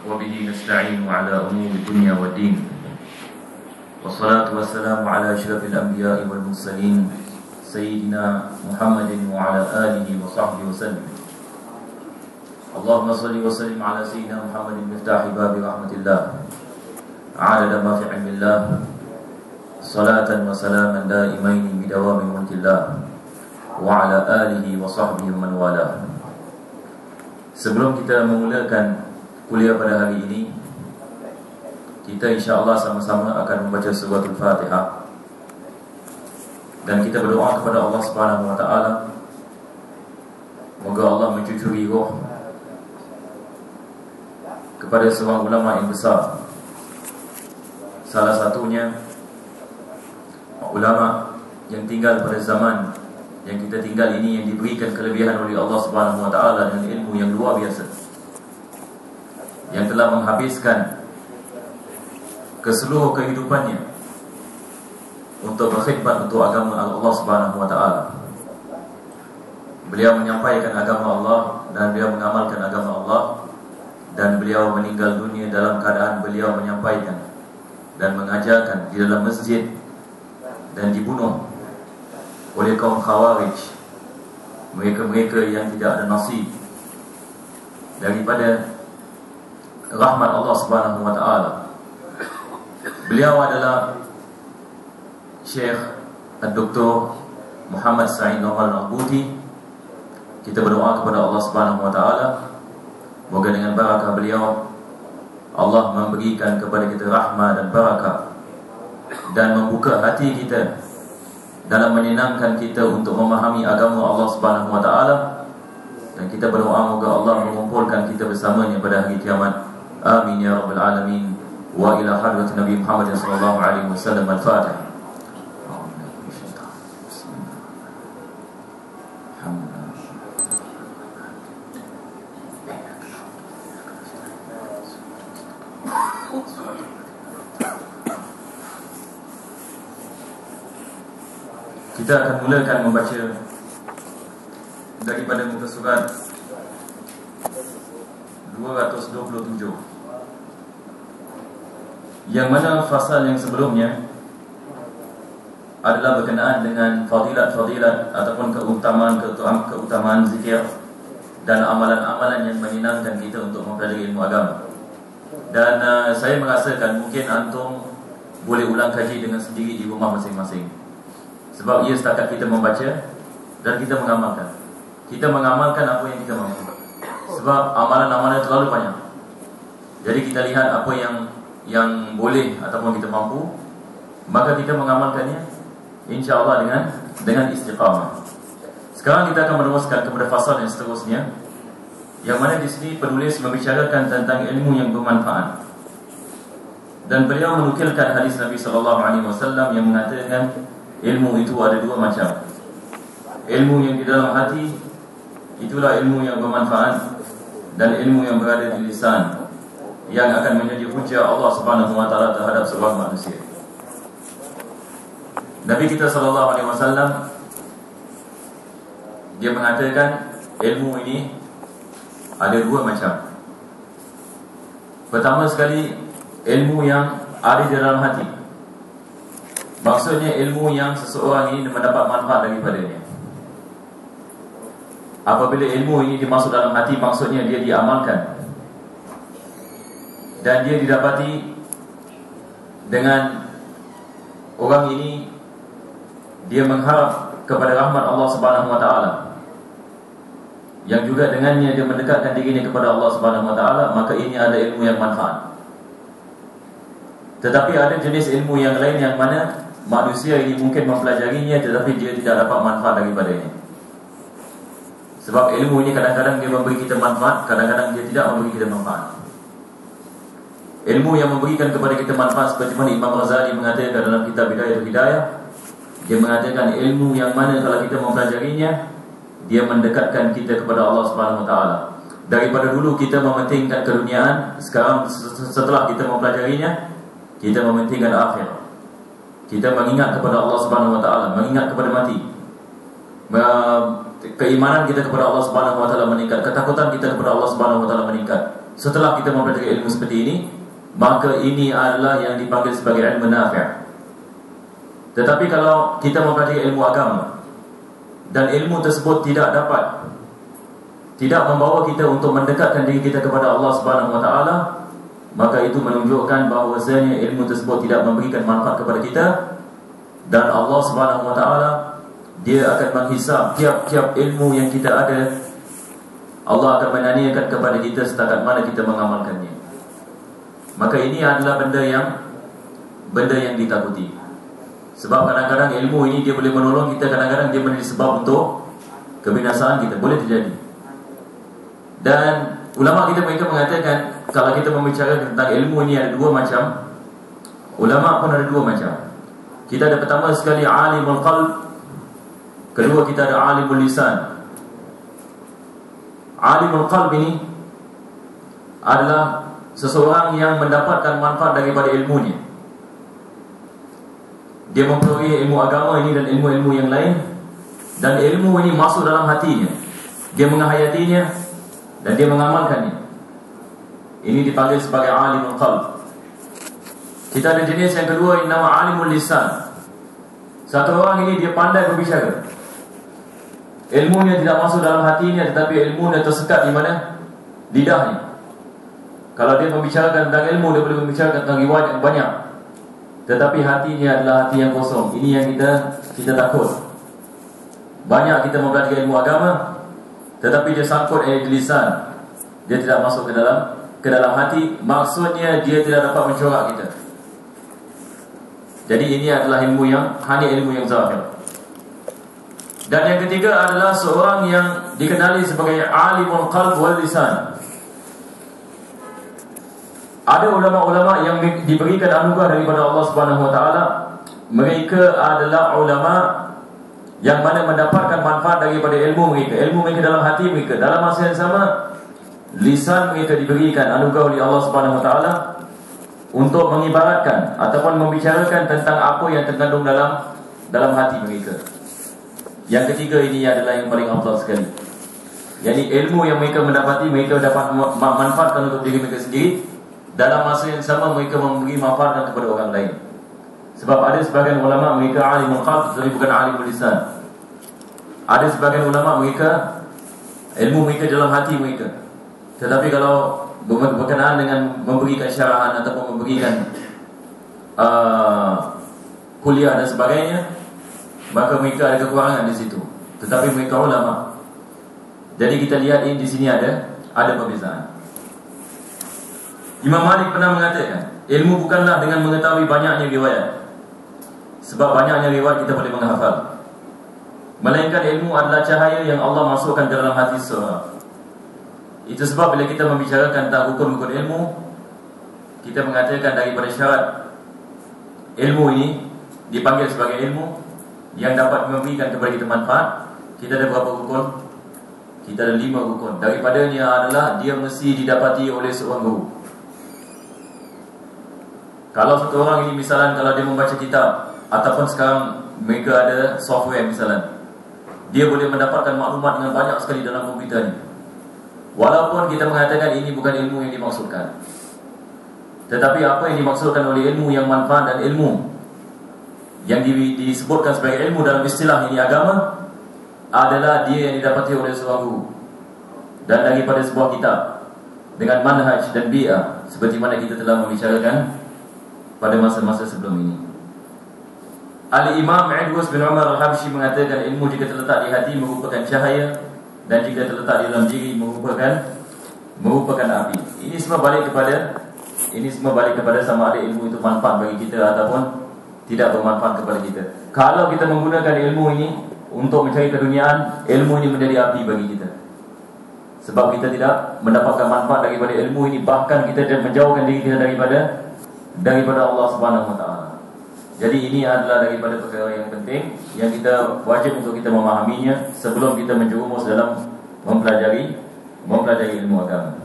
وبه نستعين على أمور الدنيا والدين والصلاة والسلام على أشرف الأنبياء والمرسلين سيدنا محمد وعلى آله وصحبه وسلم. اللهم صل وسلم على سيدنا محمد مفتاح باب رحمة الله عدد ما في علم الله صلاة وسلاما دائمين بدوام ملك الله وعلى آله وصحبه ومن والاه. Sebelum kita memulakan kuliah pada hari ini, kita insya-Allah sama-sama akan membaca surah Al-Fatihah dan kita berdoa kepada Allah Subhanahu wa taala, moga Allah mencucuri roh kepada seorang ulama yang besar. Salah satunya ulama yang tinggal pada zaman yang kita tinggal ini, yang diberikan kelebihan oleh Allah Subhanahu wa taala dengan ilmu yang luar biasa, yang telah menghabiskan keseluruh kehidupannya untuk berkhidmat untuk agama Allah Subhanahu wa taala. Beliau menyampaikan agama Allah dan beliau mengamalkan agama Allah, dan beliau meninggal dunia dalam keadaan beliau menyampaikan dan mengajarkan di dalam masjid, dan dibunuh oleh kaum Khawarij, mereka-mereka yang tidak ada nasib daripada rahmat Allah Subhanahu wa taala. Beliau adalah Syekh Dr. Muhammad Sa'id Nomal Naqbuti. Kita berdoa kepada Allah Subhanahu wa taala, moga dengan barakah beliau Allah memberikan kepada kita rahmat dan barakah dan membuka hati kita dalam menyenangkan kita untuk memahami agama Allah Subhanahu wa taala, dan kita berdoa moga Allah mengumpulkan kita bersamanya pada hari kiamat. Amin ya rabbal alamin. Wa ila hadrat Nabi Muhammad sallallahu alaihi wasallam. Al-Fatihah. Kita akan mulakan membaca daripada muka surat 227, yang mana fasal yang sebelumnya adalah berkenaan dengan fadilat-fadilat ataupun keutamaan zikir dan amalan-amalan yang menyenangkan kita untuk mempelajari ilmu agama. Dan saya merasakan mungkin antum boleh ulang kaji dengan sendiri di rumah masing-masing, sebab ia setakat kita membaca dan kita mengamalkan. Kita mengamalkan apa yang kita mampu, sebab amalan-amalan terlalu banyak. Jadi kita lihat apa yang boleh ataupun kita mampu, maka kita mengamalkannya insya-Allah dengan istiqamah. Sekarang kita akan meneruskan kepada fasal yang seterusnya, yang mana di sini penulis membicarakan tentang ilmu yang bermanfaat. Dan beliau menukilkan hadis Nabi sallallahu alaihi wasallam yang mengatakan ilmu itu ada dua macam. Ilmu yang di dalam hati, itulah ilmu yang bermanfaat, dan ilmu yang berada di lisan, yang akan menjadi hujah Allah Subhanahu wa taala terhadap seluruh manusia. Nabi kita sallallahu alaihi wasallam dia mengatakan ilmu ini ada dua macam. Pertama sekali, ilmu yang ada di dalam hati. Maksudnya ilmu yang seseorang ini mendapat manfaat daripadanya. Apabila ilmu ini dimasuk dalam hati, maksudnya dia diamalkan dan dia didapati dengan orang ini, dia mengharap kepada rahmat Allah Subhanahu wa taala, yang juga dengannya dia mendekatkan dirinya kepada Allah Subhanahu wa taala, maka ini ada ilmu yang manfaat. Tetapi ada jenis ilmu yang lain yang mana manusia ini mungkin mempelajarinya tetapi dia tidak dapat manfaat daripadanya. Sebab ilmu ini kadang-kadang dia memberi kita manfaat, kadang-kadang dia tidak memberi kita manfaat. Ilmu yang memberikan kepada kita manfaat, seperti mana Imam Ghazali mengatakan dalam kitab Bidayatul Hidayah, dia mengatakan ilmu yang mana kalau kita mempelajarinya, dia mendekatkan kita kepada Allah Subhanahu wa taala. Daripada dulu kita mementingkan keduniaan, sekarang setelah kita mempelajarinya, kita mementingkan akhirat. Kita mengingat kepada Allah Subhanahu wa taala, mengingat kepada mati. Keimanan kita kepada Allah Subhanahu wa taala meningkat, ketakutan kita kepada Allah Subhanahu wa taala meningkat. setelah kita mempelajari ilmu seperti ini, maka ini adalah yang dipanggil sebagai ilmu nafi'. Tetapi kalau kita mempelajari ilmu agama dan ilmu tersebut tidak membawa kita untuk mendekatkan diri kita kepada Allah Subhanahu wa taala, maka itu menunjukkan bahwasanya ilmu tersebut tidak memberikan manfaat kepada kita, dan Allah Subhanahu wa taala Dia akan menghisab tiap-tiap ilmu yang kita ada. Allah akan menanyakan kepada kita setakat mana kita mengamalkannya. Maka ini adalah benda yang ditakuti. Sebab kadang-kadang ilmu ini dia boleh menolong kita, kadang-kadang dia menjadi sebab untuk kebinasaan kita, boleh terjadi. Dan ulama kita mereka mengatakan, kalau kita membicarakan tentang ilmu ini ada dua macam. Ulama pun ada dua macam. Kita ada pertama sekali alimul qalb, kedua kita ada alimul lisan. Alimul qalb ini adalah seseorang yang mendapatkan manfaat daripada ilmunya. Dia memperoleh ilmu agama ini dan ilmu-ilmu yang lain, dan ilmu ini masuk dalam hatinya. Dia menghayatinya dan dia mengamalkannya. Ini dipanggil sebagai alimul qalb. Kita ada jenis yang kedua yang nama alimul lisan. Satu orang ini dia pandai berbicara. Ilmunya tidak masuk dalam hatinya, tetapi ilmunya tersekat di mana? Lidahnya. Kalau dia membicarakan tentang ilmu, dia boleh membicarakan tentang riwayat yang banyak, tetapi hatinya adalah hati yang kosong. Ini yang kita takut. Banyak kita mempelajari ilmu agama, tetapi dia sangkut di lisan. Dia tidak masuk ke dalam hati. Maksudnya dia tidak dapat mencorak kita. Jadi ini adalah hanya ilmu yang zahir. Dan yang ketiga adalah seorang yang dikenali sebagai alimul qalb wal lisan. Ada ulama-ulama yang diberikan anugerah daripada Allah Subhanahu wa taala. Mereka adalah ulama yang mana mendapatkan manfaat daripada ilmu mereka. Ilmu mereka dalam hati mereka. Dalam masa yang sama, lisan mereka diberikan anugerah oleh Allah Subhanahu wa taala untuk mengibaratkan ataupun membicarakan tentang apa yang terkandung dalam hati mereka. Yang ketiga ini adalah yang paling afdal sekali. Jadi ilmu yang mereka mendapati, mereka dapat manfaatkan untuk diri mereka sendiri. Dalam masa yang sama mereka memberi manfaat kepada orang lain. Sebab ada sebagian ulama mereka alimul qalb tetapi bukan alimul lisan. Ada sebagian ulama mereka ilmu mereka dalam hati mereka, tetapi kalau berkenaan dengan memberikan syarahan ataupun memberikan kuliah dan sebagainya, maka mereka ada kekurangan di situ. Tetapi mereka ulama. Jadi kita lihat ini di sini ada perbezaan. Imam Malik pernah mengatakan, ilmu bukanlah dengan mengetahui banyaknya riwayat, sebab banyaknya riwayat kita boleh menghafal, melainkan ilmu adalah cahaya yang Allah masukkan dalam hati seseorang. Itu sebab bila kita membicarakan tentang hukum-hukum ilmu, kita mengatakan daripada syarat ilmu ini dipanggil sebagai ilmu yang dapat memberikan kepada kita manfaat. Kita ada berapa rukun? Kita ada 5 rukun. Daripadanya adalah dia mesti didapati oleh seorang guru. Kalau satu orang ini misalnya kalau dia membaca kitab, ataupun sekarang mereka ada software misalnya, dia boleh mendapatkan maklumat dengan banyak sekali dalam komputer ini. Walaupun kita mengatakan ini bukan ilmu yang dimaksudkan, tetapi apa yang dimaksudkan oleh ilmu yang manfaat dan ilmu yang disebutkan sebagai ilmu dalam istilah ini agama adalah dia yang didapati oleh seorang guru dan daripada sebuah kitab dengan manhaj dan bi'ah, seperti mana kita telah membicarakan pada masa-masa sebelum ini. Al-Imam Idrus bin Umar Al-Habsyi mengatakan ilmu jika terletak di hati merupakan cahaya, dan jika terletak di dalam diri merupakan api. Ini semua balik kepada sama ada ilmu itu manfaat bagi kita ataupun tidak bermanfaat kepada kita. Kalau kita menggunakan ilmu ini untuk mencari keduniaan, ilmu ini menjadi api bagi kita. Sebab kita tidak mendapatkan manfaat daripada ilmu ini, bahkan kita menjauhkan diri kita daripada Allah Subhanahu wa taala. Jadi ini adalah daripada perkara yang penting yang kita wajib untuk kita memahaminya sebelum kita menjerumus dalam mempelajari ilmu agama.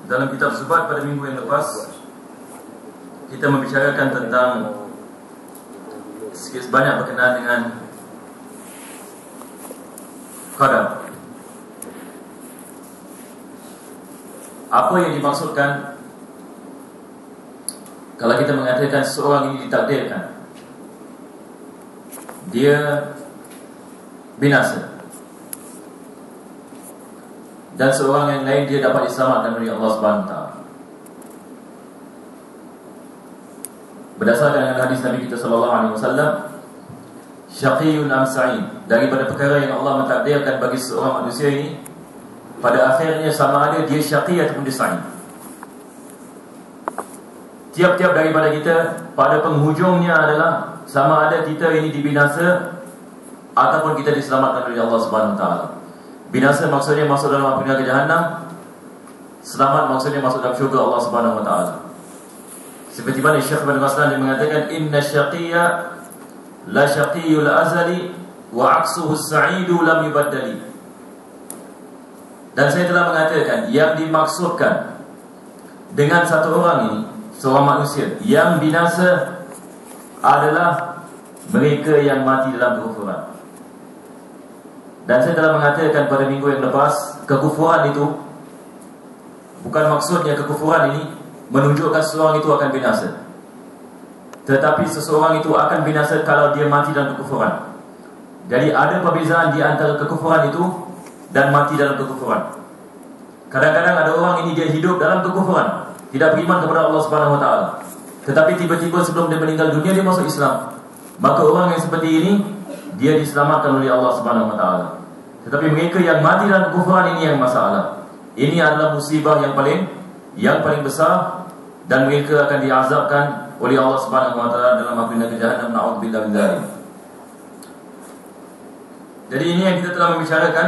Dalam kitab Zubat pada minggu yang lepas, kita membicarakan tentang sikit sebanyak berkenaan dengan qadar. Apa yang dimaksudkan kalau kita mengatakan seorang ini ditakdirkan dia binasa, dan seorang yang lain dia dapat diselamatkan oleh Allah Subhanahu Wa Taala. Berdasarkan dengan hadis Nabi kita sallallahu alaihi wasallam, syaqiyun am sa'id, daripada perkara yang Allah mentakdirkan bagi seorang manusia ini, pada akhirnya sama ada dia syaqi ataupun dia sa'id. Tiap-tiap daripada kita pada penghujungnya adalah sama ada kita ini dibinasa ataupun kita diselamatkan oleh Allah Subhanahu Wa Taala. Binasa maksudnya masuk dalam api neraka Jahannam, selamat maksudnya masuk dalam syurga Allah Subhanahu Wa Taala. Seperti mana Syekh bin Raslan dia mengatakan, inna syaqiyya la syaqiyul azali wa aksuhu sa'idu lam yubaddali. Dan saya telah mengatakan yang dimaksudkan dengan satu orang ini, seorang manusia yang binasa adalah mereka yang mati dalam kekufuran. Dan saya telah mengatakan pada minggu yang lepas, kekufuran itu bukan maksudnya kekufuran ini menunjukkan seseorang itu akan binasa, tetapi seseorang itu akan binasa kalau dia mati dalam kekufuran. Jadi ada perbezaan di antara kekufuran itu dan mati dalam kekufuran. Kadang-kadang ada orang ini dia hidup dalam kekufuran, tidak beriman kepada Allah Subhanahu Wa Taala, tetapi tiba-tiba sebelum dia meninggal dunia dia masuk Islam. Maka orang yang seperti ini dia diselamatkan oleh Allah Subhanahu Wa Taala. Tetapi mereka yang mati dalam kekufuran ini yang masalah. Ini adalah musibah yang paling besar, dan mereka akan diazabkan oleh Allah Subhanahu Wa Taala dalam api neraka Jahannam. Na'udzubillah min dzalik. Jadi ini yang kita telah membicarakan,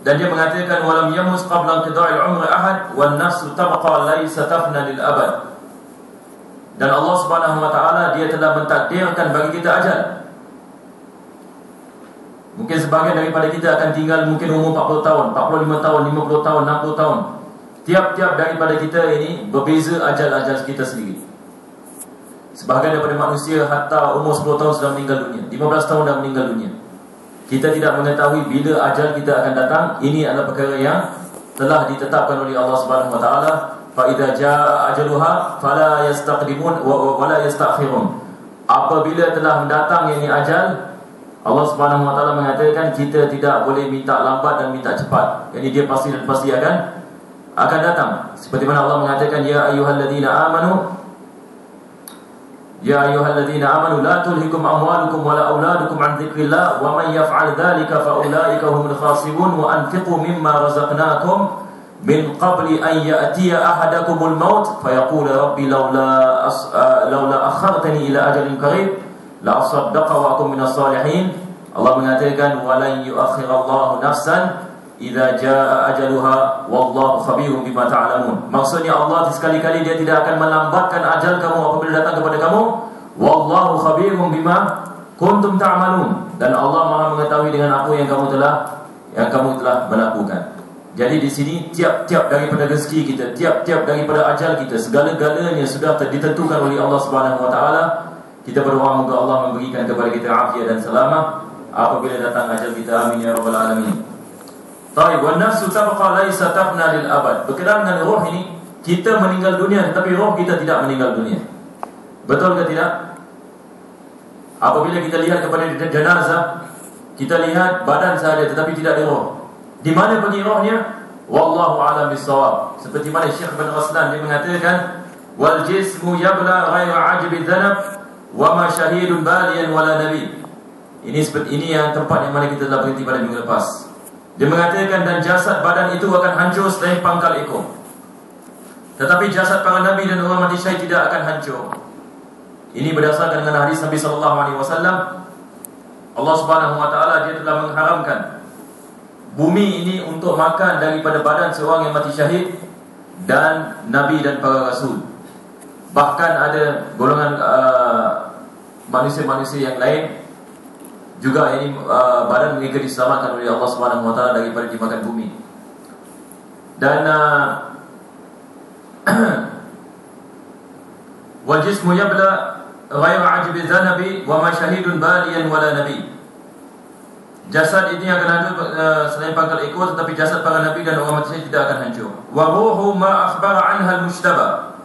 dan dia mengatakan walam yamus qabla qida'il umri ahad wan nafsu tabqa laisa tafna lil abad. Dan Allah Subhanahu Wa Taala dia telah mentakdirkan bagi kita ajal. Mungkin sebagian daripada kita akan tinggal mungkin umur 40 tahun, 45 tahun, 50 tahun, 60 tahun. Tiap-tiap daripada kita ini berbeza ajal-ajal kita sendiri. Sebahagian daripada manusia hatta umur 10 tahun sudah meninggal dunia, 15 tahun dah meninggal dunia. Kita tidak mengetahui bila ajal kita akan datang. Ini adalah perkara yang telah ditetapkan oleh Allah Subhanahu Wa Taala. Fa idza jaa ajaluha fala yastaqdimun wa la yastakhirun. Apabila telah mendatang ini ajal, Allah Subhanahu Wa Taala mengatakan kita tidak boleh minta lambat dan minta cepat. Jadi dia pasti dan pasti akan datang. Seperti mana Allah mengatakan, ya ayyuhalladzina amanu la tulhikum amwalukum wala auladukum an dzikrillah wa man yaf'al dzalika fa ulaika humul khasirun wa anfiqu mimma razaqnakum min qabli an ya'tiya ahadakumul maut fa yaqulu rabbi laula akhartani ila ajalin qarib la asaddaqa wa akum minas salihin. Allah mengatakan walan yu'akhirallahu nafsan idza jaa ajaluha wallahu khabirun bima ta'lamun. Maksudnya Allah sekali-kali dia tidak akan melambatkan ajal kamu apabila datang kepada kamu. Wallahu khabirun bima kuntum ta'malun. Dan Allah Maha mengetahui dengan apa yang kamu telah melakukan. Jadi di sini tiap-tiap daripada rezeki kita, tiap-tiap daripada ajal kita, segala-galanya sudah ditentukan oleh Allah Subhanahu Wa Taala. Kita berdoa moga Allah memberikan kepada kita afiat dan selamat apabila datang ajal kita. Amin ya rabbal alamin. Taib, wan nafsu tabqa laisa tafna lil abad. Berkenaan dengan roh ini, kita meninggal dunia tetapi roh kita tidak meninggal dunia. Betul ke tidak? Apabila kita lihat kepada jenazah, kita lihat badan sahaja tetapi tidak ada roh. Di mana pergi rohnya? Wallahu a'lam bissawab. Seperti mana Syekh bin Raslan dia mengatakan, wal jismu yabla ghaira ajibi dhanab wa ma syahidun baliyan wala nabi. Ini yang tempat yang mana kita telah berhenti pada minggu lepas. Dia mengatakan dan jasad badan itu akan hancur selain pangkal ekor. Tetapi jasad para nabi dan orang mati syahid tidak akan hancur. Ini berdasarkan dengan hadis Nabi sallallahu alaihi wasallam. Allah Subhanahu Wa Taala dia telah mengharamkan bumi ini untuk makan daripada badan seorang yang mati syahid dan nabi dan para rasul. Bahkan ada golongan manusia-manusia yang lain juga ini badan mereka diselamatkan oleh Allah Subhanahu Wa Taala daripada dimakan bumi. Dan wal jismu yabla ghayra ajibi dhanabi wa ma syahidun baliyan wala nabi. Jasad ini akan hancur selain pangkal ekor, tetapi jasad para nabi dan orang mati tidak akan hancur. Wa ruhu ma akhbara anha al-mujtaba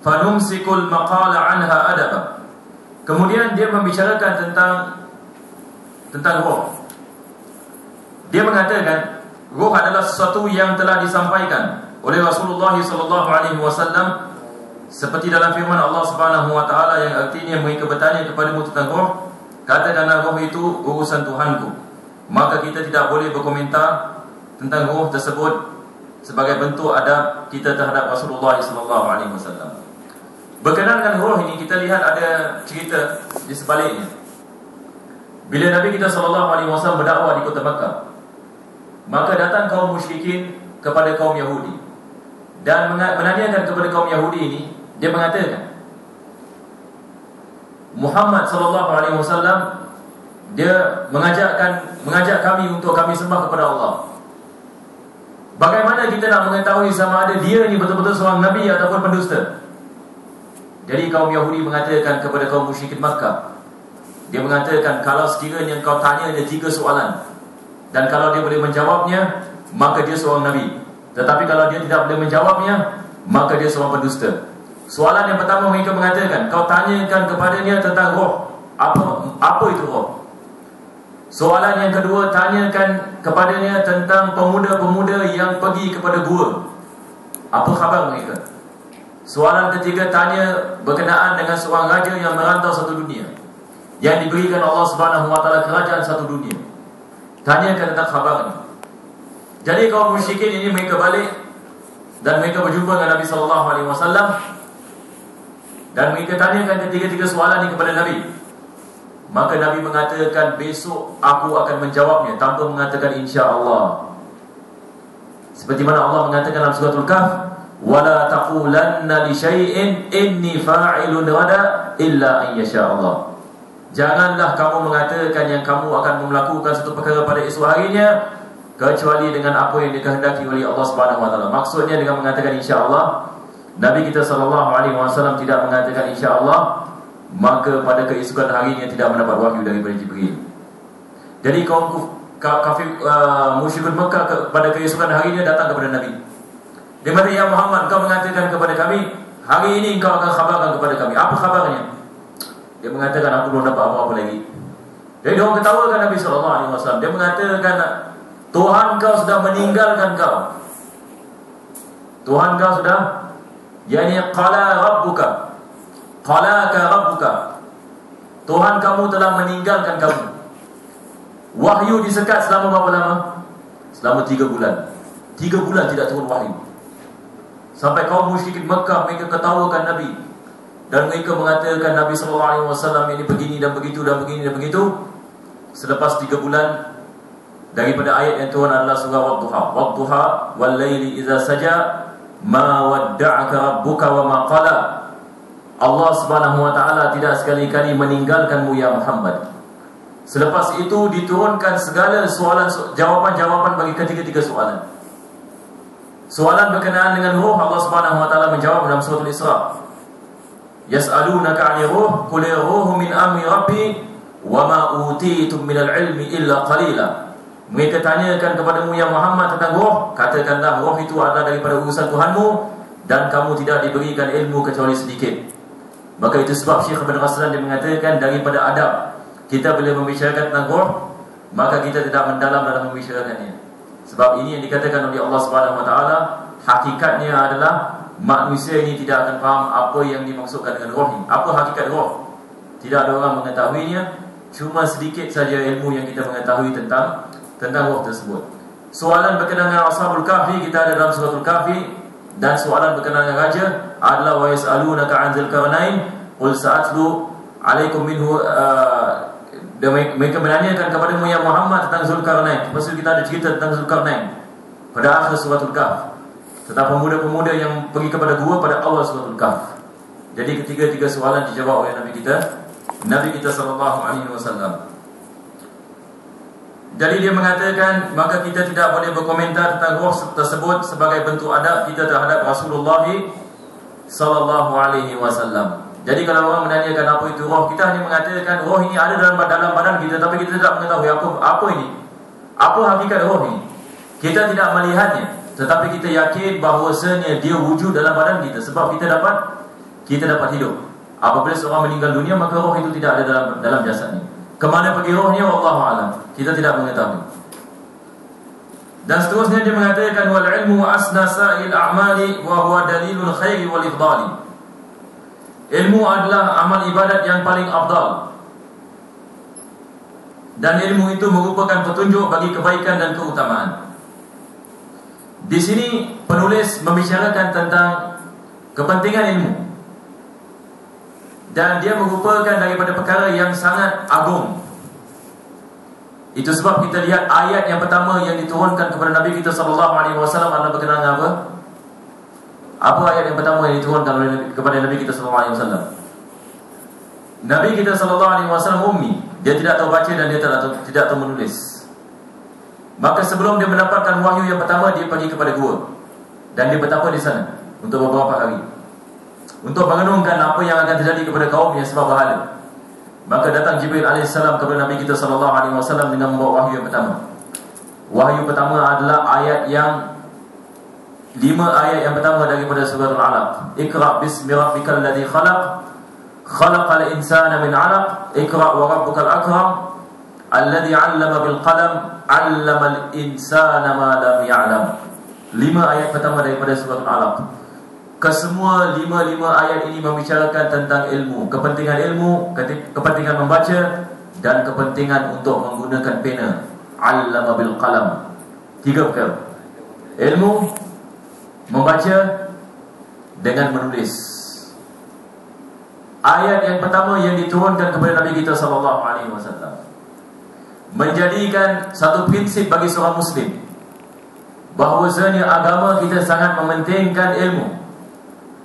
fanumsikul maqala anha adaba. Kemudian dia membicarakan tentang roh. Dia mengatakan roh adalah sesuatu yang telah disampaikan oleh Rasulullah sallallahu alaihi wasallam seperti dalam firman Allah Subhanahu wa taala yang artinya mereka bertanya kepadamu tentang roh, katakanlah roh itu urusan Tuhanku. Maka kita tidak boleh berkomentar tentang roh tersebut sebagai bentuk adab kita terhadap Rasulullah sallallahu alaihi wasallam. Berkenaan dengan roh ini, kita lihat ada cerita di sebaliknya. Bila Nabi kita sallallahu alaihi wasallam berdakwah di kota Makkah, maka datang kaum musyrikin kepada kaum Yahudi dan menanyakan kepada kaum Yahudi ini. Dia mengatakan Muhammad sallallahu alaihi wasallam dia mengajak kami untuk kami sembah kepada Allah. Bagaimana kita nak mengetahui sama ada dia ni betul-betul seorang nabi ataupun pendusta? Jadi kaum Yahudi mengatakan kepada kaum musyrikin Makkah, dia mengatakan kalau sekiranya kau tanya dia 3 soalan dan kalau dia boleh menjawabnya, maka dia seorang nabi. Tetapi kalau dia tidak boleh menjawabnya, maka dia seorang pendusta. Soalan yang pertama mereka mengatakan, kau tanyakan kepadanya tentang roh. Apa itu roh? Soalan yang kedua, tanyakan kepadanya tentang pemuda-pemuda yang pergi kepada gua. Apa khabar mereka? Soalan ketiga, tanya berkenaan dengan seorang raja yang merantau satu dunia, yang diberikan Allah Subhanahu wa taala kerajaan satu dunia. Tanyakan tentang khabarnya. Jadi kaum musyrikin ini mereka balik dan mereka berjumpa dengan Nabi sallallahu alaihi wasallam dan mereka tanyakan ketiga-tiga soalan ini kepada Nabi. Maka Nabi mengatakan, besok aku akan menjawabnya tanpa mengatakan insya-Allah. Seperti mana Allah mengatakan dalam surah Al-Kahf, wala taqulanna li syai'in inni fa'ilun ghadan illa an yasha Allah. Janganlah kamu mengatakan yang kamu akan melakukan satu perkara pada esok harinya kecuali dengan apa yang dikehendaki oleh Allah Subhanahu wa taala. Maksudnya dengan mengatakan insya-Allah, Nabi kita sallallahu alaihi wasallam tidak mengatakan insya-Allah, maka pada keesokan harinya tidak mendapat wahyu daripada Jibril. Jadi kaum kafir musyrikun Mekah pada keesokan harinya datang kepada Nabi. Dia kata, ya Muhammad, kau mengatakan kepada kami hari ini engkau akan khabarkan kepada kami. Apa khabarnya? Dia mengatakan, aku belum dapat apa-apa lagi. Jadi dia ketawakan Nabi sallallahu alaihi wasallam. Dia mengatakan, Tuhan kau sudah meninggalkan kau. Tuhan kau sudah, yakni qala rabbuka, qalaka rabbuka. Tuhan kamu telah meninggalkan kamu. Wahyu disekat selama berapa lama? Selama 3 bulan. 3 bulan tidak turun wahyu. Sampai kaum musyrikin Mekah mereka ketawakan Nabi dan mereka mengatakan Nabi sallallahu alaihi wasallam ini begini dan begitu dan begini dan begitu. Selepas 3 bulan daripada ayat yang Tuhan adalah surah Wadduha. Wadduha wal laili idza saja ma wadda'aka rabbuka wa ma qala. Allah Subhanahu wa taala tidak sekali-kali meninggalkanmu ya Muhammad. Selepas itu diturunkan segala soalan, jawapan-jawapan bagi ketiga-tiga soalan. Soalan berkenaan dengan ruh, Allah Subhanahu wa taala menjawab dalam surah Al-Isra. Yas'alunaka 'anil ruh, qul ruhu min amri rabbi wa ma utitum minal ilmi illa qalila. Mereka tanyakan kepadamu ya Muhammad tentang roh, katakanlah roh itu adalah daripada urusan Tuhanmu dan kamu tidak diberikan ilmu kecuali sedikit. Maka itu sebab Syekh Ibn Raslan dia mengatakan daripada adab kita bila membicarakan tentang roh, maka kita tidak mendalam dalam membicarakannya. Sebab ini yang dikatakan oleh Allah Subhanahu wa taala, hakikatnya adalah manusia ini tidak akan faham apa yang dimaksudkan dengan roh ini. Apa hakikat roh? Tidak ada orang mengetahuinya, cuma sedikit saja ilmu yang kita mengetahui tentang roh tersebut. Soalan berkenaan dengan Ashabul Kahfi kita ada dalam surah Al-Kahfi, dan soalan berkenaan dengan raja adalah wa yas'alunaka 'an dzil-qarnain qul sa'atlu 'alaikum minhu. Mereka menanyakan kepadamu ya Muhammad tentang Zulkarnain. Lepas itu kita ada cerita tentang Zulkarnain pada akhir surah Al-Kahf, tentang pemuda-pemuda yang pergi kepada gua pada awal surah Al-Kahf. Jadi ketiga-tiga soalan dijawab oleh Nabi kita sallallahu alaihi wasallam. Jadi dia mengatakan, maka kita tidak boleh berkomentar tentang roh tersebut sebagai bentuk adab kita terhadap Rasulullah sallallahu alaihi wasallam. Jadi kalau orang menanyakan apa itu roh, kita hanya mengatakan roh ini ada dalam badan kita, tapi kita tidak mengetahui apa ini, apa hakikat roh ini. Kita tidak melihatnya, tetapi kita yakin bahawasanya dia wujud dalam badan kita, sebab kita dapat hidup. Apabila seorang meninggal dunia, maka roh itu tidak ada dalam jasadnya. Kemana pergi rohnya, wallahu a'lam, kita tidak mengetahui. Dan seterusnya dia mengatakan wal ilmu asna sa'il a'mali wa huwa dalilul khairi wal ifdali. Ilmu adalah amal ibadat yang paling afdal, dan ilmu itu merupakan petunjuk bagi kebaikan dan keutamaan. Di sini penulis membicarakan tentang kepentingan ilmu, dan dia merupakan daripada perkara yang sangat agung. Itu sebab kita lihat ayat yang pertama yang diturunkan kepada Nabi kita SAW adalah berkenaan dengan apa? Apa ayat yang pertama yang diturunkan kepada Nabi kita SAW? Nabi kita SAW ummi, dia tidak tahu baca dan dia tidak tahu menulis. Maka sebelum dia mendapatkan wahyu yang pertama, dia pergi kepada gua, dan dia bertapa di sana untuk beberapa hari, untuk merenungkan apa yang akan terjadi kepada kaum yang sebab berhala. Maka datang Jibril AS kepada Nabi kita SAW dengan membawa wahyu yang pertama. Wahyu pertama adalah ayat yang 5 ayat yang pertama daripada surah Al-Alaq. Iqra' bismi rabbikal ladzi khalaq, khalaqal insana min 'alaq, iqra' wa rabbukal akram, alladzi 'allama bil qalam, 'allamal insana ma lam ya'lam. 5 ayat pertama daripada surah Al-Alaq. Kesemua 5 ayat ini membicarakan tentang ilmu, kepentingan ilmu, kepentingan membaca, dan kepentingan untuk menggunakan pena. 'Allama bil qalam. 3 perkara. Ilmu, membaca, dengan menulis. Ayat yang pertama yang diturunkan kepada Nabi kita SAW menjadikan satu prinsip bagi seorang Muslim, bahawasanya agama kita sangat mementingkan ilmu.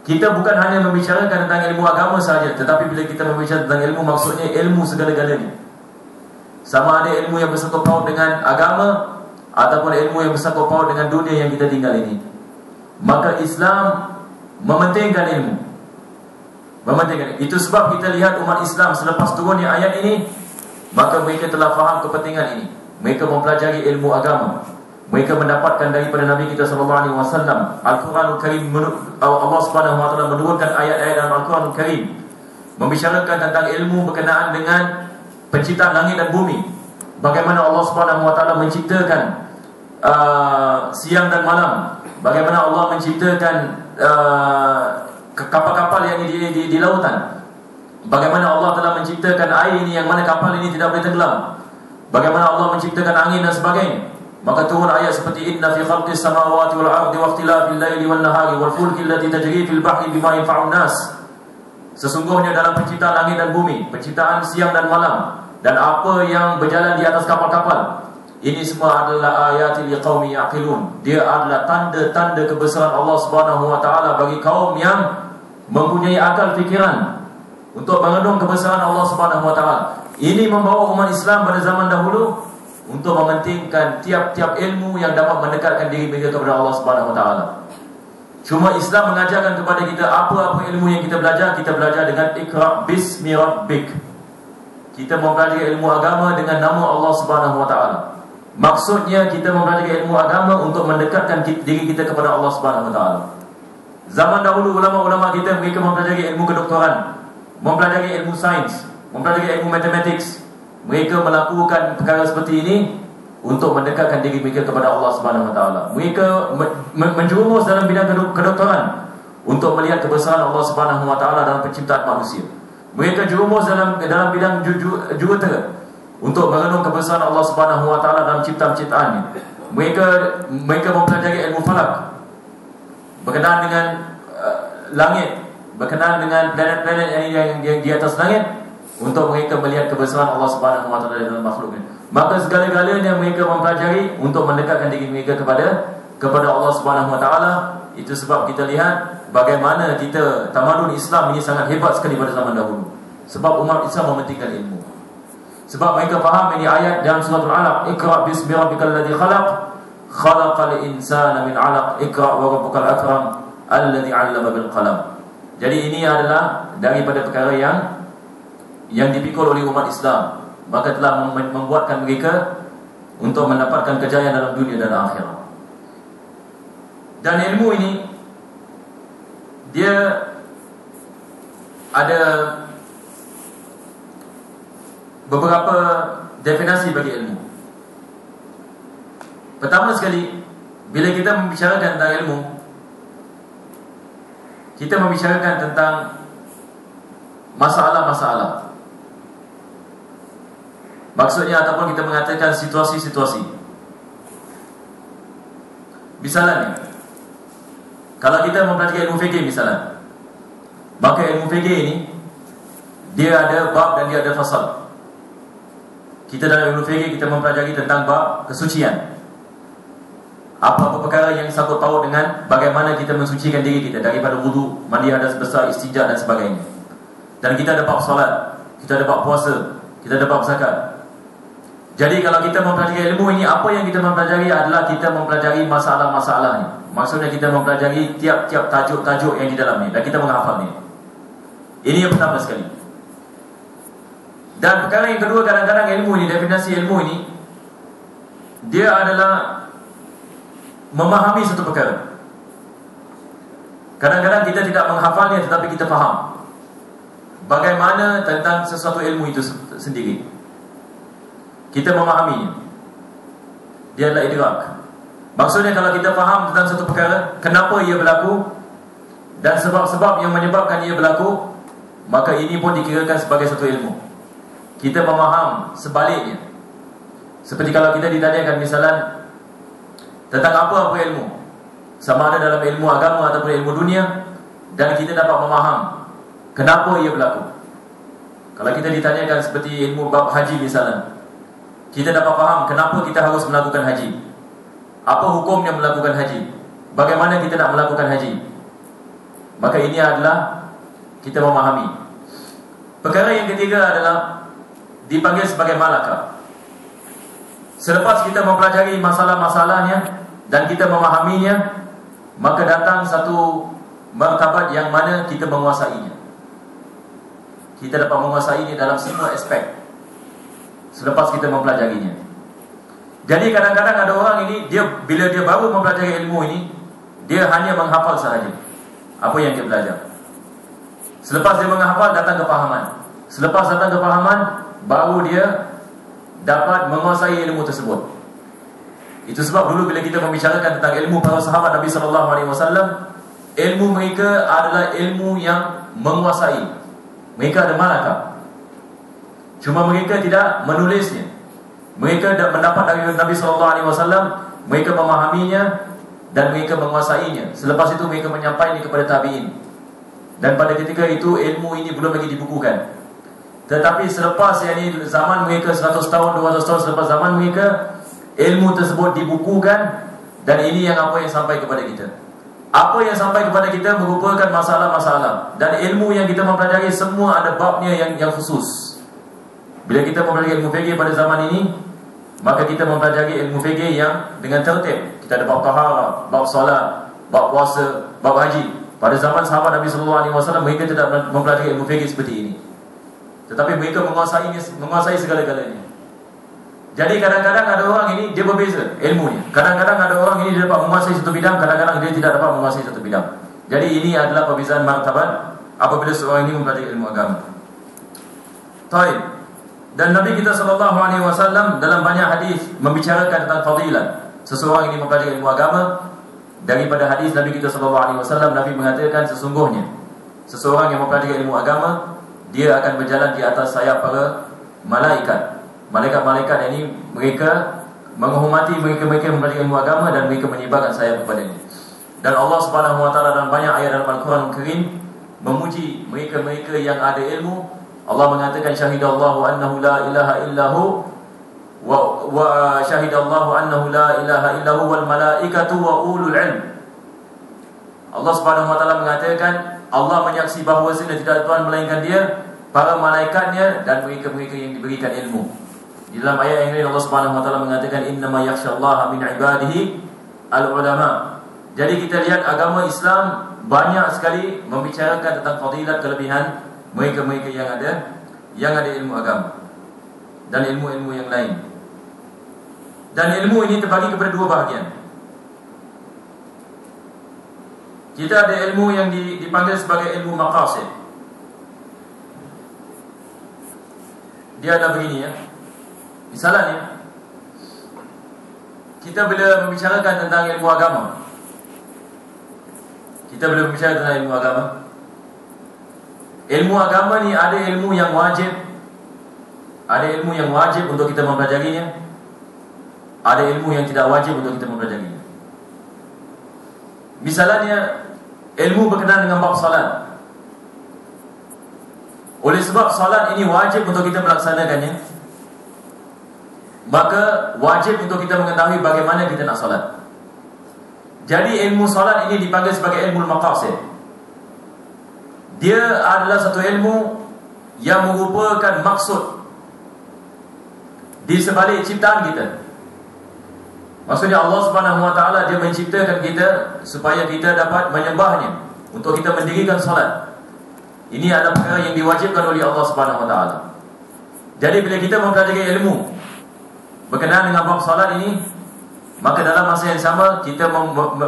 Kita bukan hanya membicarakan tentang ilmu agama sahaja, tetapi bila kita membicarakan tentang ilmu, maksudnya ilmu segala-galanya. Sama ada ilmu yang bersangkut paut dengan agama, ataupun ilmu yang bersangkut paut dengan dunia yang kita tinggal ini. Maka Islam mementingkan ilmu, mementingkan. Itu sebab kita lihat umat Islam selepas turunnya ayat ini, maka mereka telah faham kepentingan ini. Mereka mempelajari ilmu agama. Mereka mendapatkan daripada Nabi kita SAW Al-Quranul Karim. Allah SWT menurunkan ayat-ayat dalam Al-Quranul Karim membicarakan tentang ilmu berkenaan dengan penciptaan langit dan bumi. Bagaimana Allah SWT menciptakan siang dan malam, bagaimana Allah menciptakan kapal-kapal yang di lautan, bagaimana Allah telah menciptakan air ini yang mana kapal ini tidak boleh tenggelam, bagaimana Allah menciptakan angin dan sebagainya. Maka turun ayat seperti inna fi khalqis samawati wal ardi wa ikhtilafil laili wan nahari wal fulki allati tajri fil bahri bima yanfa'un nas. Sesungguhnya dalam penciptaan langit dan bumi, penciptaan siang dan malam, dan apa yang berjalan di atas kapal-kapal, ini semua adalah ayatil liqaumi yaqilun. Dia adalah tanda-tanda kebesaran Allah Subhanahu wa taala bagi kaum yang mempunyai akal fikiran untuk merenung kebesaran Allah Subhanahu wa taala. Ini membawa umat Islam pada zaman dahulu untuk mementingkan tiap-tiap ilmu yang dapat mendekatkan diri mereka kepada Allah Subhanahu wa taala. Cuma Islam mengajarkan kepada kita apa-apa ilmu yang kita belajar dengan Iqra' bismi rabbik. Kita mempelajari ilmu agama dengan nama Allah Subhanahu wa taala. Maksudnya kita mempelajari ilmu agama untuk mendekatkan diri kita kepada Allah Subhanahu wa taala. Zaman dahulu ulama-ulama kita mereka mempelajari ilmu kedoktoran, mempelajari ilmu sains, mempelajari ilmu matematik. Mereka melakukan perkara seperti ini untuk mendekatkan diri mereka kepada Allah Subhanahu wa taala. Mereka menjerumus dalam bidang kedoktoran untuk melihat kebesaran Allah Subhanahu wa taala dalam penciptaan manusia. Mereka jerumus dalam bidang jurutera untuk merenung kebesaran Allah Subhanahu wa taala dalam ciptaan-ciptaannya. Mereka mempelajari ilmu falak berkenaan dengan langit, berkenaan dengan planet-planet yang di atas langit, untuk mereka melihat kebesaran Allah Subhanahu wa taala dalam makhluknya. Maka segala-galanya mereka mempelajari untuk mendekatkan diri mereka kepada Allah Subhanahu wa taala. Itu sebab kita lihat bagaimana tamadun Islam ini sangat hebat sekali pada zaman dahulu. Sebab umat Islam mementingkan ilmu. Sebab mereka faham ini ayat dalam surah Al-Alaq, Iqra' bismi rabbikal ladzi khalaq, khalaqal insana min 'alaq, Iqra' wa rabbukal akram, alladzi 'allama bil qalam. Jadi ini adalah daripada perkara yang dipikul oleh umat Islam, maka telah membuatkan mereka untuk mendapatkan kejayaan dalam dunia dan akhirat. Dan ilmu ini dia ada beberapa definisi bagi ilmu. Pertama sekali, bila kita membicarakan tentang ilmu, kita membicarakan tentang masalah-masalah. Maksudnya ataupun kita mengatakan situasi-situasi. Misalnya, kalau kita mempelajari ilmu fikih misalnya, maka ilmu fikih ini dia ada bab dan dia ada fasal. Kita dalam ilmu fikih kita mempelajari tentang bab kesucian. Apa-apa perkara yang sangkut paut dengan bagaimana kita mensucikan diri kita daripada wudu, mandi hadas besar, istinja dan sebagainya. Dan kita ada bab solat, kita ada bab puasa, kita ada bab zakat. Jadi kalau kita mempelajari ilmu ini, apa yang kita mempelajari adalah kita mempelajari masalah-masalahnya. Maksudnya kita mempelajari tiap-tiap tajuk-tajuk yang di dalamnya dan kita menghafalnya. Ini yang pertama sekali. Dan perkara yang kedua, kadang-kadang ilmu ini, definisi ilmu ini, dia adalah memahami satu perkara. Kadang-kadang kita tidak menghafalnya tetapi kita faham bagaimana tentang sesuatu ilmu itu sendiri. Kita memahaminya. Dia adalah idrak. Maksudnya kalau kita faham tentang satu perkara, kenapa ia berlaku dan sebab-sebab yang menyebabkan ia berlaku, maka ini pun dikirakan sebagai satu ilmu. Kita memaham sebaliknya. Seperti kalau kita ditanyakan misalnya tentang apa ilmu, sama ada dalam ilmu agama ataupun ilmu dunia, dan kita dapat memaham kenapa ia berlaku. Kalau kita ditanyakan seperti ilmu bab haji misalnya, kita dapat faham kenapa kita harus melakukan haji, apa hukumnya melakukan haji, bagaimana kita nak melakukan haji. Maka ini adalah kita memahami. Perkara yang ketiga adalah dipanggil sebagai malakah. Selepas kita mempelajari masalah-masalahnya dan kita memahaminya, maka datang satu martabat yang mana kita menguasainya. Kita dapat menguasainya dalam semua aspek selepas kita mempelajarinya. Jadi kadang-kadang ada orang ini, bila dia baru mempelajari ilmu ini, dia hanya menghafal sahaja apa yang dia belajar. Selepas dia menghafal, datang kefahaman. Selepas datang kefahaman, baru dia dapat menguasai ilmu tersebut. Itu sebab dulu bila kita membicarakan tentang ilmu para sahabat Nabi SAW, ilmu mereka adalah ilmu yang menguasai. Mereka ada malakah. Cuma mereka tidak menulisnya. Mereka mendapat dari Nabi SAW, mereka memahaminya dan mereka menguasainya. Selepas itu mereka menyampaikannya kepada tabi'in. Dan pada ketika itu ilmu ini belum lagi dibukukan. Tetapi selepas zaman mereka 100 tahun, 200 tahun selepas zaman mereka, ilmu tersebut dibukukan. Dan ini yang apa yang sampai kepada kita. Apa yang sampai kepada kita merupakan masalah-masalah. Dan ilmu yang kita mempelajari semua ada babnya yang khusus. Bila kita mempelajari ilmu fikih pada zaman ini, maka kita mempelajari ilmu fikih yang dengan tertib. Kita ada bab taharah, bab solat, bab puasa, bab haji. Pada zaman sahabat Nabi SAW, mereka tidak mempelajari ilmu fikih seperti ini. Tetapi mereka menguasai segala-galanya. Jadi kadang-kadang ada orang ini dia berbeza ilmunya. Kadang-kadang ada orang ini dia dapat menguasai satu bidang, kadang-kadang dia tidak dapat menguasai satu bidang. Jadi ini adalah perbezaan martabat apabila seorang ini mempelajari ilmu agama. Baik. Dan Nabi kita SAW dalam banyak hadis membicarakan tentang fadilah seseorang ini mempelajari ilmu agama. Daripada hadis Nabi kita SAW, Nabi mengatakan sesungguhnya seseorang yang mempelajari ilmu agama, dia akan berjalan di atas sayap para malaikat. Malaikat-malaikat ini mereka menghormati mereka-mereka yang mempelajari ilmu agama dan mereka menyebarkan sayap kepadanya. Dan Allah Subhanahu Wa Taala dalam banyak ayat dalam Al-Quran Al-Karim memuji mereka-mereka yang ada ilmu. Allah mengatakan syahidallahu annahu la ilaha illahu wa syahidallahu annahu la ilaha illahu wal malaikatu wa ulul ilm. Allah Subhanahu wa taala mengatakan Allah menyaksi bahawa tidak Tuhan melainkan Dia, para malaikatnya dan mereka-mereka yang diberikan ilmu. Di dalam ayat yang lain Allah Subhanahu wa taala mengatakan innama yakhsyallaha min ibadihi al-ulama. Jadi kita lihat agama Islam banyak sekali membicarakan tentang fadilat, kelebihan mereka-mereka yang ada ilmu agama dan ilmu-ilmu yang lain. Dan ilmu ini terbagi kepada dua bahagian. Kita ada ilmu yang dipanggil sebagai ilmu maqasid. Dia adalah begini ya. Misalnya, kita bila membicarakan tentang ilmu agama, ilmu agama ni ada ilmu yang wajib, untuk kita mempelajarinya, ada ilmu yang tidak wajib untuk kita mempelajarinya. Misalnya, ilmu berkenaan dengan bab salat. Oleh sebab salat ini wajib untuk kita melaksanakannya, maka wajib untuk kita mengetahui bagaimana kita nak salat. Jadi ilmu salat ini dipanggil sebagai ilmu maqasid. Dia adalah satu ilmu yang merupakan maksud di sebalik ciptaan kita. Maksudnya Allah Subhanahu Wa Taala dia menciptakan kita supaya kita dapat menyembahnya, untuk kita mendirikan salat. Ini adalah perkara yang diwajibkan oleh Allah Subhanahu Wa Taala. Jadi bila kita mempelajari ilmu berkenaan dengan bab salat ini, maka dalam masa yang sama kita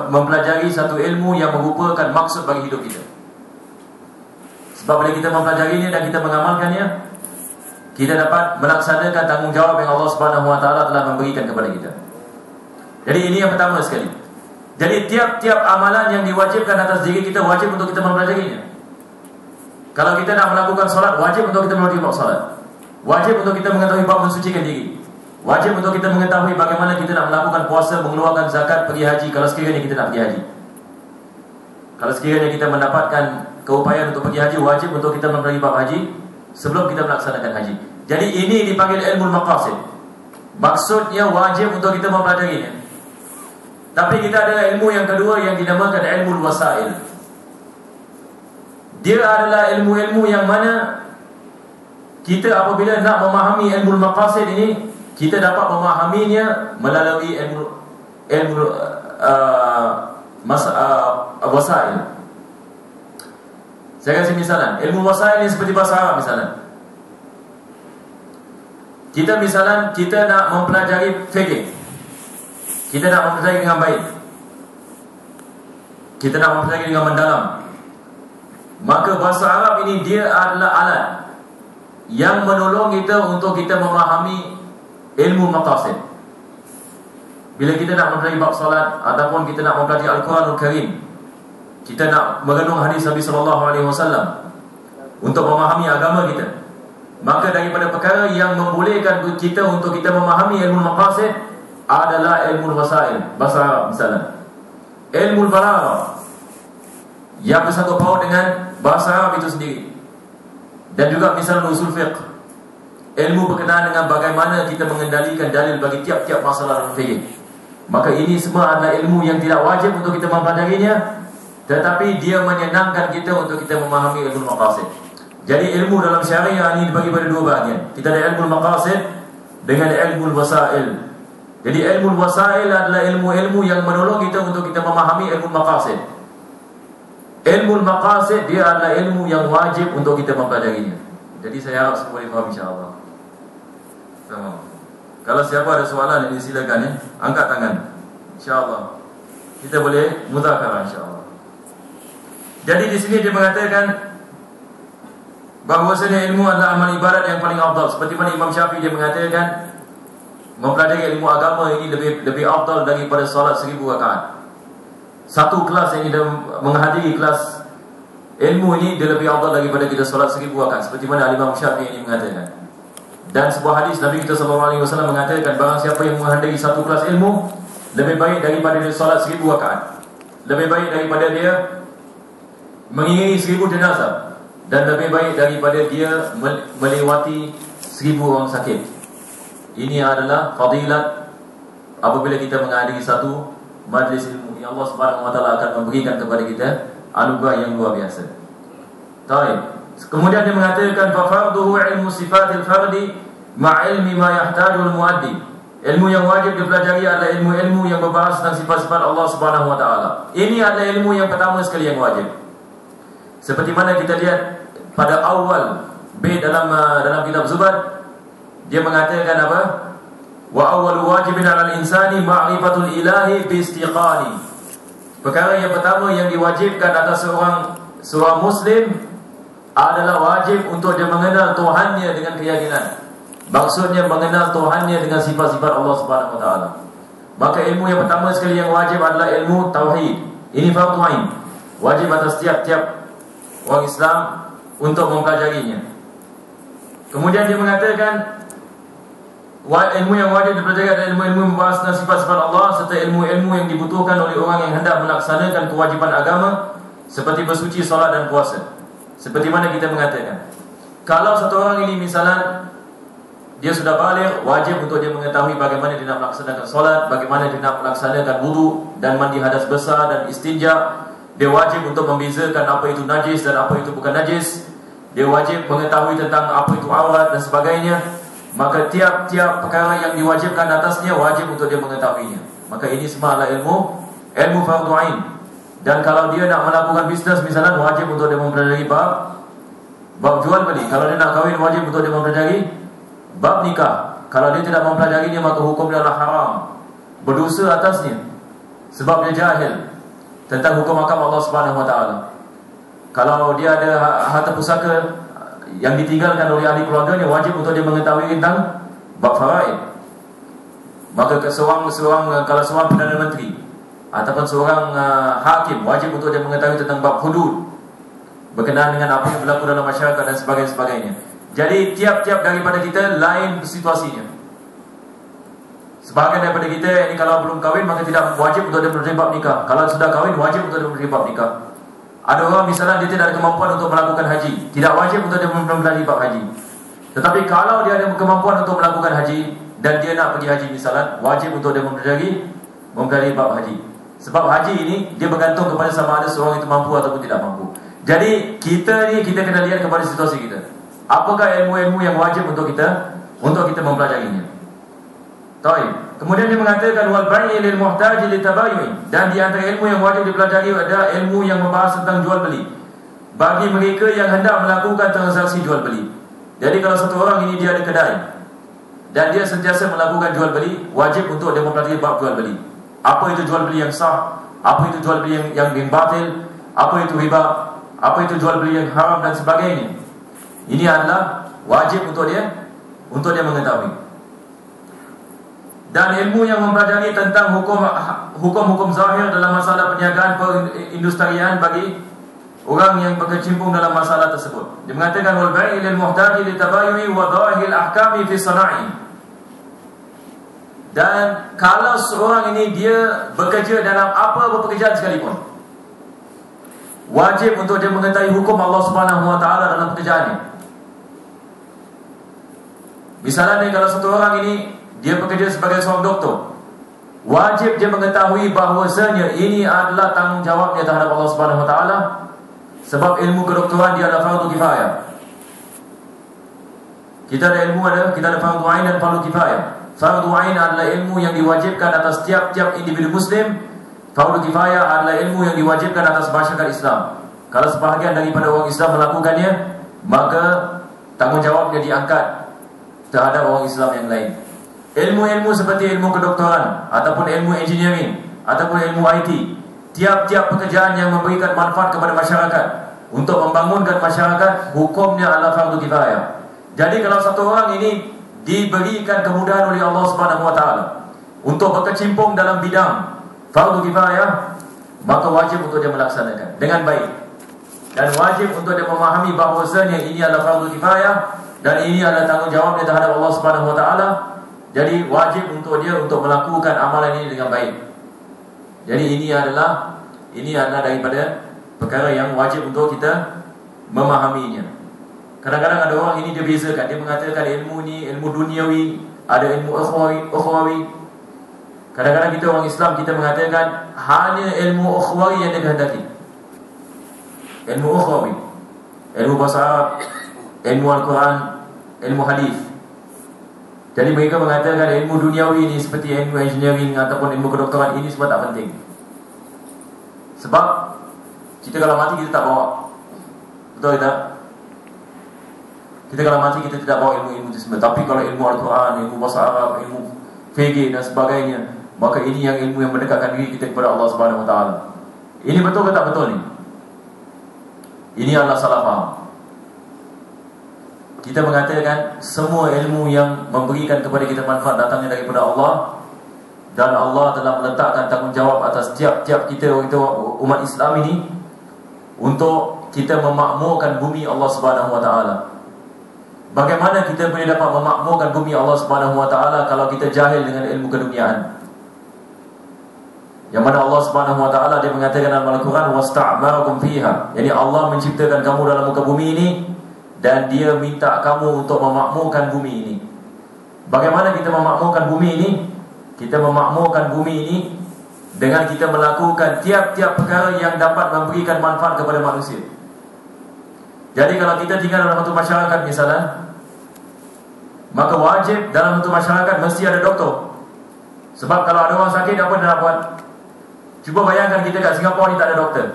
mempelajari satu ilmu yang merupakan maksud bagi hidup kita. Sebab bila kita mempelajarinya dan kita mengamalkannya, kita dapat melaksanakan tanggungjawab yang Allah Subhanahu Wa Taala telah memberikan kepada kita. Jadi ini yang pertama sekali. Jadi tiap-tiap amalan yang diwajibkan atas diri kita wajib untuk kita mempelajarinya. Kalau kita nak melakukan solat, wajib untuk kita mempelajari bab solat. Wajib untuk kita mengetahui bab mensucikan diri. Wajib untuk kita mengetahui bagaimana kita nak melakukan puasa, mengeluarkan zakat, pergi haji kalau sekiranya kita nak pergi haji. Kalau sekiranya kita mendapatkan keupayaan untuk pergi haji, wajib untuk kita mempelajari bab haji sebelum kita melaksanakan haji. Jadi ini dipanggil ilmu maqasid. Maksudnya wajib untuk kita mempelajarinya. Tapi kita ada ilmu yang kedua yang dinamakan ilmu wasail. Dia adalah ilmu-ilmu yang mana kita apabila nak memahami ilmu maqasid ini, kita dapat memahaminya melalui ilmu wasail. Saya kasih misalan. Ilmu wasail ini seperti bahasa Arab misalnya. Kita nak mempelajari fikih. Kita nak mempelajari dengan baik, kita nak mempelajari dengan mendalam, maka bahasa Arab ini dia adalah alat yang menolong kita untuk kita memahami ilmu maqasid. Bila kita nak mempelajari bab salat ataupun kita nak mempelajari Al-Quranul Karim, kita nak merenung hadis Nabi SAW untuk memahami agama kita, maka daripada perkara yang membolehkan kita untuk kita memahami ilmu maqasid adalah ilmu wasail. Bahasa Arab misalnya ilmu balagha yang bersangkut paut dengan bahasa Arab itu sendiri, dan juga misalnya usul fiqh, ilmu berkenaan dengan bagaimana kita mengendalikan dalil bagi tiap-tiap masalah dalam fikih. Maka ini semua adalah ilmu yang tidak wajib untuk kita mempelajarinya, tetapi dia menyenangkan kita untuk kita memahami ilmu maqasid. Jadi ilmu dalam syariah ini dibagi pada dua bahagian. Kita ada ilmu maqasid dengan ilmu wasail. Jadi ilmu wasail adalah ilmu-ilmu yang menolong kita untuk kita memahami ilmu maqasid. Ilmu maqasid dia adalah ilmu yang wajib untuk kita mempelajarinya. Jadi saya harap semua boleh faham insya-Allah. Sama. Kalau siapa ada soalan ini silakan ya, angkat tangan. Insya-Allah kita boleh mudzakarah insya-Allah. Jadi di sini dia mengatakan bahwasanya ilmu adalah amal ibadat yang paling afdal. Seperti mana Imam Syafi'i dia mengatakan mempelajari ilmu agama ini lebih afdal daripada solat 1000 rakaat. Satu kelas yang kita menghadiri kelas ilmu ini dia lebih afdal daripada kita solat 1000 rakaat, seperti mana Imam Syafi'i ini mengatakan. Dan sebuah hadis Nabi kita SAW mengatakan barang siapa yang menghadiri satu kelas ilmu lebih baik daripada dia solat 1000 rakaat, lebih baik daripada dia mengiringi 1000 jenazah, dan lebih baik daripada dia melewati 1000 orang sakit. Ini adalah fadilat apabila kita menghadiri satu majlis ilmu. Allah Subhanahu Wa Taala akan memberikan kepada kita anugerah yang luar biasa. Baik. Kemudian dia mengatakan fa farduhu ilmu sifatil fardi ma ilmi ma yahtaju al muaddi. Ilmu yang wajib dipelajari adalah ilmu-ilmu yang berbahas tentang sifat-sifat Allah Subhanahu Wa Taala. Ini adalah ilmu yang pertama sekali yang wajib. Seperti mana kita lihat pada awal bait dalam kitab Zubad, dia mengatakan apa? Wa awwalu wajibin 'alal insani ma'rifatul ilahi bi istiqani. Perkara yang pertama yang diwajibkan atas seorang muslim adalah wajib untuk dia mengenal Tuhannya dengan keyakinan. Maksudnya mengenal Tuhannya dengan sifat-sifat Allah Subhanahu Wa Taala. Maka ilmu yang pertama sekali yang wajib adalah ilmu tauhid. Ini fardhu ain. Wajib atas tiap-tiap orang Islam untuk mempelajarinya. Kemudian dia mengatakan ilmu yang wajib dipelajari adalah ilmu-ilmu membahas tentang sifat-sifat Allah serta ilmu-ilmu yang dibutuhkan oleh orang yang hendak melaksanakan kewajiban agama seperti bersuci, solat dan puasa. Seperti mana kita mengatakan, kalau satu orang ini misalnya dia sudah balik, wajib untuk dia mengetahui bagaimana dia nak melaksanakan solat, bagaimana dia nak melaksanakan wudu dan mandi hadas besar dan istinja. Dia wajib untuk membezakan apa itu najis dan apa itu bukan najis. Dia wajib mengetahui tentang apa itu aurat dan sebagainya. Maka tiap-tiap perkara yang diwajibkan atasnya wajib untuk dia mengetahuinya. Maka ini semua adalah ilmu fardhu ain. Dan kalau dia nak melakukan bisnes misalnya, wajib untuk dia mempelajari bab jual beli. Kalau dia nak kahwin, wajib untuk dia mempelajari bab nikah. Kalau dia tidak mempelajarinya, maka hukum dia adalah haram, berdosa atasnya, sebab dia jahil tentang hukum akam Allah Subhanahu Wa Taala. Kalau dia ada harta pusaka yang ditinggalkan oleh ahli keluarganya, wajib untuk dia mengetahui tentang bab faraid. Maka kalau seorang Perdana Menteri ataupun seorang hakim, wajib untuk dia mengetahui tentang bab hudud berkenaan dengan apa yang berlaku dalam masyarakat dan sebagainya. Jadi tiap-tiap daripada kita lain situasinya. Sebahagian daripada kita ini kalau belum kahwin, maka tidak wajib untuk dia mempelajari bab nikah. Kalau sudah kahwin, wajib untuk dia mempelajari bab nikah. Ada orang misalnya dia tidak ada kemampuan untuk melakukan haji, tidak wajib untuk dia mempelajari bab haji. Tetapi kalau dia ada kemampuan untuk melakukan haji dan dia nak pergi haji misalnya, wajib untuk dia mempelajari bab haji. Sebab haji ini dia bergantung kepada sama ada seorang itu mampu ataupun tidak mampu. Jadi kita kena lihat kepada situasi kita. Apakah ilmu-ilmu yang wajib untuk kita mempelajarinya? Taib. Kemudian dia mengatakan wal bai'i lil muhtaji litabayyun, dan di antara ilmu yang wajib dipelajari adalah ilmu yang membahas tentang jual beli bagi mereka yang hendak melakukan transaksi jual beli. Jadi kalau satu orang ini dia ada kedai dan dia sentiasa melakukan jual beli, wajib untuk dia mempelajari bab jual beli. Apa itu jual beli yang sah, apa itu jual beli yang batil, apa itu riba, apa itu jual beli yang haram dan sebagainya. Ini adalah wajib untuk dia mengetahui. Dan ilmu yang mempelajari tentang hukum-hukum zahir dalam masalah perniagaan perindustrian bagi orang yang berkecimpung dalam masalah tersebut. Dia mengatakan wal bai'i lil muhtaji litabayyuni wa dhahil ahkami fi sana'i. Dan kalau seorang ini dia bekerja dalam apa pekerjaan sekalipun, wajib untuk dia mengetahui hukum Allah Subhanahu Wa Taala dalam pekerjaannya. Misalnya kalau satu orang ini dia bekerja sebagai seorang doktor, wajib dia mengetahui bahawasanya ini adalah tanggungjawabnya terhadap Allah Subhanahu Wa Taala. Sebab ilmu kedokteran dia adalah fardu kifayah. Kita ada fardu ain dan fardu kifayah. Fardu ain adalah ilmu yang diwajibkan atas tiap-tiap individu muslim. Fardu kifayah adalah ilmu yang diwajibkan atas masyarakat Islam. Kalau sebahagian daripada orang Islam melakukannya, maka tanggungjawabnya diangkat terhadap orang Islam yang lain. Ilmu-ilmu seperti ilmu kedokteran ataupun ilmu engineering ataupun ilmu IT, tiap-tiap pekerjaan yang memberikan manfaat kepada masyarakat untuk membangunkan masyarakat, hukumnya adalah fardu kifayah. Jadi kalau satu orang ini diberikan kemudahan oleh Allah Subhanahu Wa Taala untuk berkecimpung dalam bidang fardu kifayah, maka wajib untuk dia melaksanakan dengan baik, dan wajib untuk dia memahami bahawasanya ini adalah fardu kifayah dan ini adalah tanggungjawabnya terhadap Allah Subhanahu Wa Taala. Jadi wajib untuk dia untuk melakukan amalan ini dengan baik. Jadi ini adalah daripada perkara yang wajib untuk kita memahaminya. Kadang-kadang ada orang ini dia bezakan, dia mengatakan ilmu ni ilmu duniawi, ada ilmu ukhrawi. Kadang-kadang kita orang Islam kita mengatakan hanya ilmu ukhrawi yang dikehendaki. Ilmu ukhrawi, ilmu bahasa Arab, ilmu Al-Quran, ilmu hadis. Jadi mereka mengatakan ilmu duniawi ini seperti ilmu engineering ataupun ilmu kedokteran ini semua tak penting. Sebab kita kalau mati kita tak bawa. Betul tak? Kita kalau mati kita tidak bawa ilmu-ilmu itu semua. Tapi kalau ilmu Al-Quran, ilmu bahasa Arab, ilmu fikih dan sebagainya, maka ini yang ilmu yang mendekatkan diri kita kepada Allah Subhanahu Wa Taala. Ini betul ke tak betul ni? Ini adalah salah faham. Kita mengatakan semua ilmu yang memberikan kepada kita manfaat datangnya daripada Allah, dan Allah telah meletakkan tanggungjawab atas tiap-tiap kita umat Islam ini untuk kita memakmurkan bumi Allah Subhanahu Wa Taala. Bagaimana kita boleh dapat memakmurkan bumi Allah Subhanahu Wa Taala kalau kita jahil dengan ilmu keduniaan? Yang mana Allah Subhanahu Wa Taala dia mengatakan dalam Al-Quran, wasta'marakum fiha. Yani Allah menciptakan kamu dalam muka bumi ini dan dia minta kamu untuk memakmurkan bumi ini. Bagaimana kita memakmurkan bumi ini? Kita memakmurkan bumi ini dengan kita melakukan tiap-tiap perkara yang dapat memberikan manfaat kepada manusia. Jadi kalau kita tinggal dalam satu masyarakat misalnya, maka wajib dalam satu masyarakat mesti ada doktor. Sebab kalau ada orang sakit, apa dia nak buat? Cuba bayangkan kita kat Singapura ni tak ada doktor.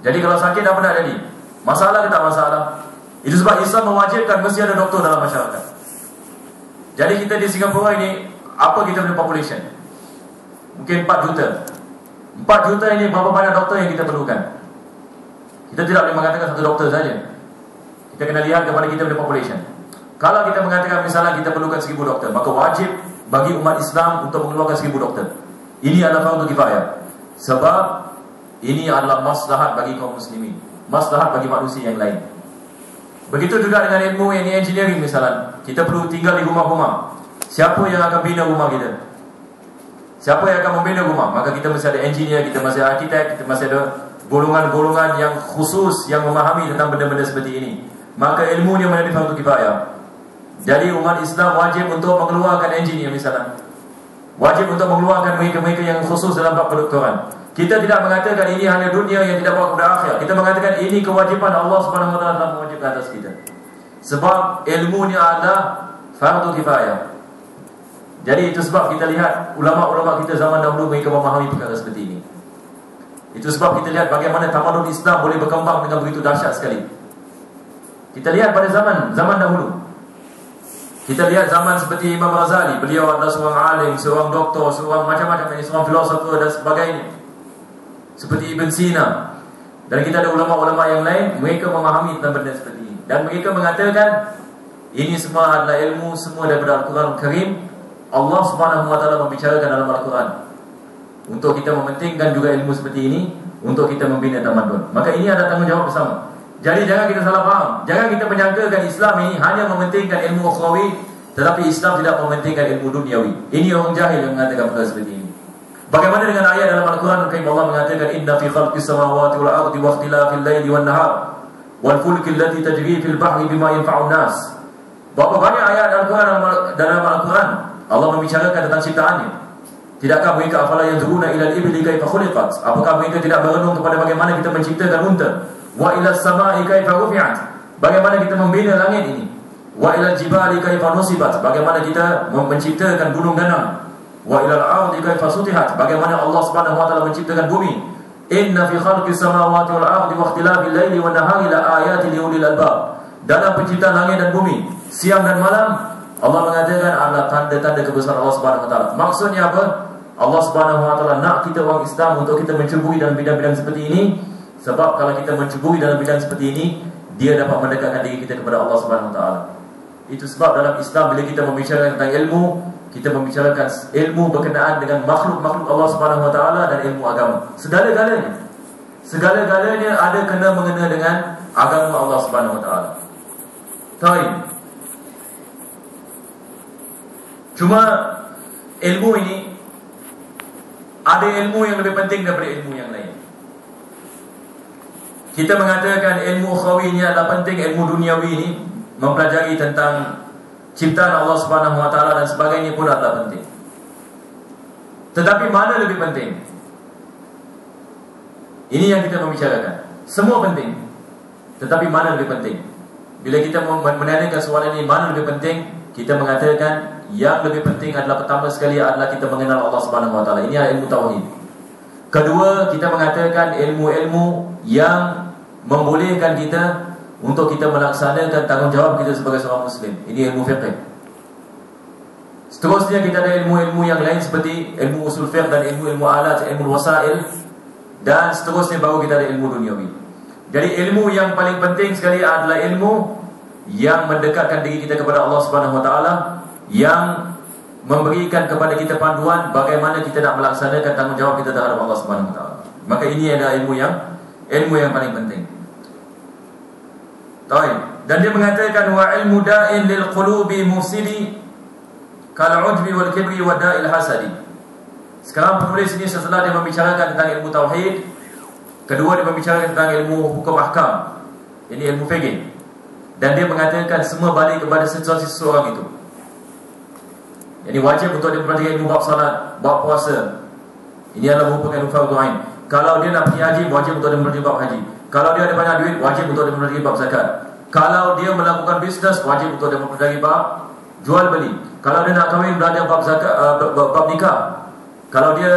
Jadi kalau sakit, apa nak jadi? Masalah ke tak masalah? Itu sebab Islam mewajibkan mesti ada doktor dalam masyarakat. Jadi kita di Singapura ini, apa kita punya population? Mungkin 4 juta. 4 juta ini berapa banyak doktor yang kita perlukan? Kita tidak boleh mengatakan satu doktor saja. Kita kena lihat kepada kita punya population. Kalau kita mengatakan misalnya kita perlukan 1000 doktor, maka wajib bagi umat Islam untuk mengeluarkan 1000 doktor. Ini adalah fardu kifayah. Sebab ini adalah maslahat bagi kaum muslimin, maslahat bagi manusia yang lain. Begitu juga dengan ilmu yang engineering misalnya. Kita perlu tinggal di rumah-rumah. Siapa yang akan bina rumah kita? Siapa yang akan membina rumah? Maka kita mesti ada engineer, kita mesti ada arkitek, kita mesti ada golongan-golongan yang khusus yang memahami tentang benda-benda seperti ini. Maka ilmu ni menjadi fardu kifayah. Jadi umat Islam wajib untuk mengeluarkan engineer misalnya. Wajib untuk mengeluarkan mereka-mereka yang khusus dalam bab kedoktoran. Kita tidak mengatakan ini hanya dunia yang tidak bawa kepada akhirat. Kita mengatakan ini kewajipan Allah Subhanahu Wa Taala telah mewajibkan atas kita. Sebab ilmu ni adalah fardu kifayah. Jadi itu sebab kita lihat ulama-ulama kita zaman dahulu mereka memahami perkara seperti ini. Itu sebab kita lihat bagaimana tamadun Islam boleh berkembang dengan begitu dahsyat sekali. Kita lihat pada zaman dahulu. Kita lihat zaman seperti Imam Ghazali, beliau adalah seorang alim, seorang doktor, seorang macam-macam, seorang filosofer dan sebagainya. Seperti Ibn Sina. Dan kita ada ulama-ulama yang lain, mereka memahami tentang benda seperti ini. Dan mereka mengatakan ini semua adalah ilmu semua daripada Al-Quran Karim. Allah Subhanahu Wa Taala membicarakan dalam Al-Quran untuk kita mementingkan juga ilmu seperti ini, untuk kita membina tamadun. Maka ini ada tanggungjawab bersama. Jadi jangan kita salah faham. Jangan kita menyangkakan Islam ini hanya mementingkan ilmu ukhrawi, tetapi Islam tidak mementingkan ilmu duniawi. Ini orang jahil yang mengatakan perkara seperti ini. Bagaimana dengan ayat dalam Al-Quran yang Allah mengatakan inna fi khalqis samawati wal ardi wa ikhtilafil laili wan nahar wal fulki allati tajri fil bahri bima yanfa'un nas. Berapa banyak ayat Al-Quran dalam Al-Quran Allah membicarakan tentang ciptaannya. Tidakkah mereka afala yanzuruna ila al-ibli kaifa khuliqat? Apakah mereka tidak merenung kepada bagaimana kita menciptakan unta? Wa ila as-sama'i kaifa rufi'at? Bagaimana kita membina langit ini? Wa ila al-jibali kaifa nusibat? Bagaimana kita menciptakan gunung ganang? Wa ila al-ardi kaifa sutihat? Bagaimana Allah Subhanahu Wa Taala menciptakan bumi? Inna fi khalqis samawati wal ardi wa ikhtilafil laili wan nahari la ayatin li ulil albab. Dalam penciptaan langit dan bumi, siang dan malam, Allah mengatakan adalah tanda-tanda kebesaran Allah Subhanahu Wa Taala. Maksudnya apa? Allah Subhanahu Wa Taala nak kita orang Islam untuk kita mencuburi dalam bidang-bidang seperti ini. Sebab kalau kita mencuburi dalam bidang seperti ini, dia dapat mendekatkan diri kita kepada Allah Subhanahu Wa Taala. Itu sebab dalam Islam bila kita membicarakan tentang ilmu, kita membicarakan ilmu berkenaan dengan makhluk-makhluk Allah Subhanahu Wa Taala dan ilmu agama. Segala-galanya ada kena mengena dengan agama Allah Subhanahu Wa Taala. Baik. Cuma ilmu ini ada ilmu yang lebih penting daripada ilmu yang lain. Kita mengatakan ilmu ukhrawi ini adalah penting, ilmu duniawi ini mempelajari tentang ciptaan Allah Subhanahu Wa Taala dan sebagainya pun adalah penting. Tetapi mana lebih penting? Ini yang kita membicarakan. Semua penting, tetapi mana lebih penting? Bila kita menanyakan soalan ini, mana lebih penting? kita mengatakan yang lebih penting adalah pertama sekali adalah kita mengenal Allah Subhanahu Wa Taala. Ini adalah ilmu tauhid. Kedua, kita mengatakan ilmu-ilmu yang membolehkan kita untuk kita melaksanakan tanggungjawab kita sebagai seorang Muslim. Ini ilmu fiqh. Seterusnya kita ada ilmu-ilmu yang lain seperti ilmu usul fiqh dan ilmu alat, ilmu wasail, dan seterusnya baru kita ada ilmu duniawi. Jadi ilmu yang paling penting sekali adalah ilmu yang mendekatkan diri kita kepada Allah Subhanahu Wa Taala, yang memberikan kepada kita panduan bagaimana kita nak melaksanakan tanggungjawab kita terhadap Allah Subhanahu Wa Taala. Maka ini adalah ilmu yang paling penting. Baik. Dan dia mengatakan wa ilmu da'in lil qulubi mufsidi kal ujbi wal kibri wa da'il hasadi. Sekarang penulis ini setelah dia membicarakan tentang ilmu tauhid, kedua dia membicarakan tentang ilmu hukum ahkam. Ini ilmu fiqh. Dan dia mengatakan semua balik kepada situasi seseorang itu. Jadi wajib untuk dia mempelajari ilmu bab salat, bab puasa. Ini adalah merupakan ilmu fardhu ain. Kalau dia nak pergi haji, wajib untuk dia mempelajari bab haji. Kalau dia ada banyak duit, wajib untuk dia mempelajari bab zakat. Kalau dia melakukan bisnes, wajib untuk dia mempelajari bab jual beli. Kalau dia nak kahwin, belajar bab zakat, bab nikah. Kalau dia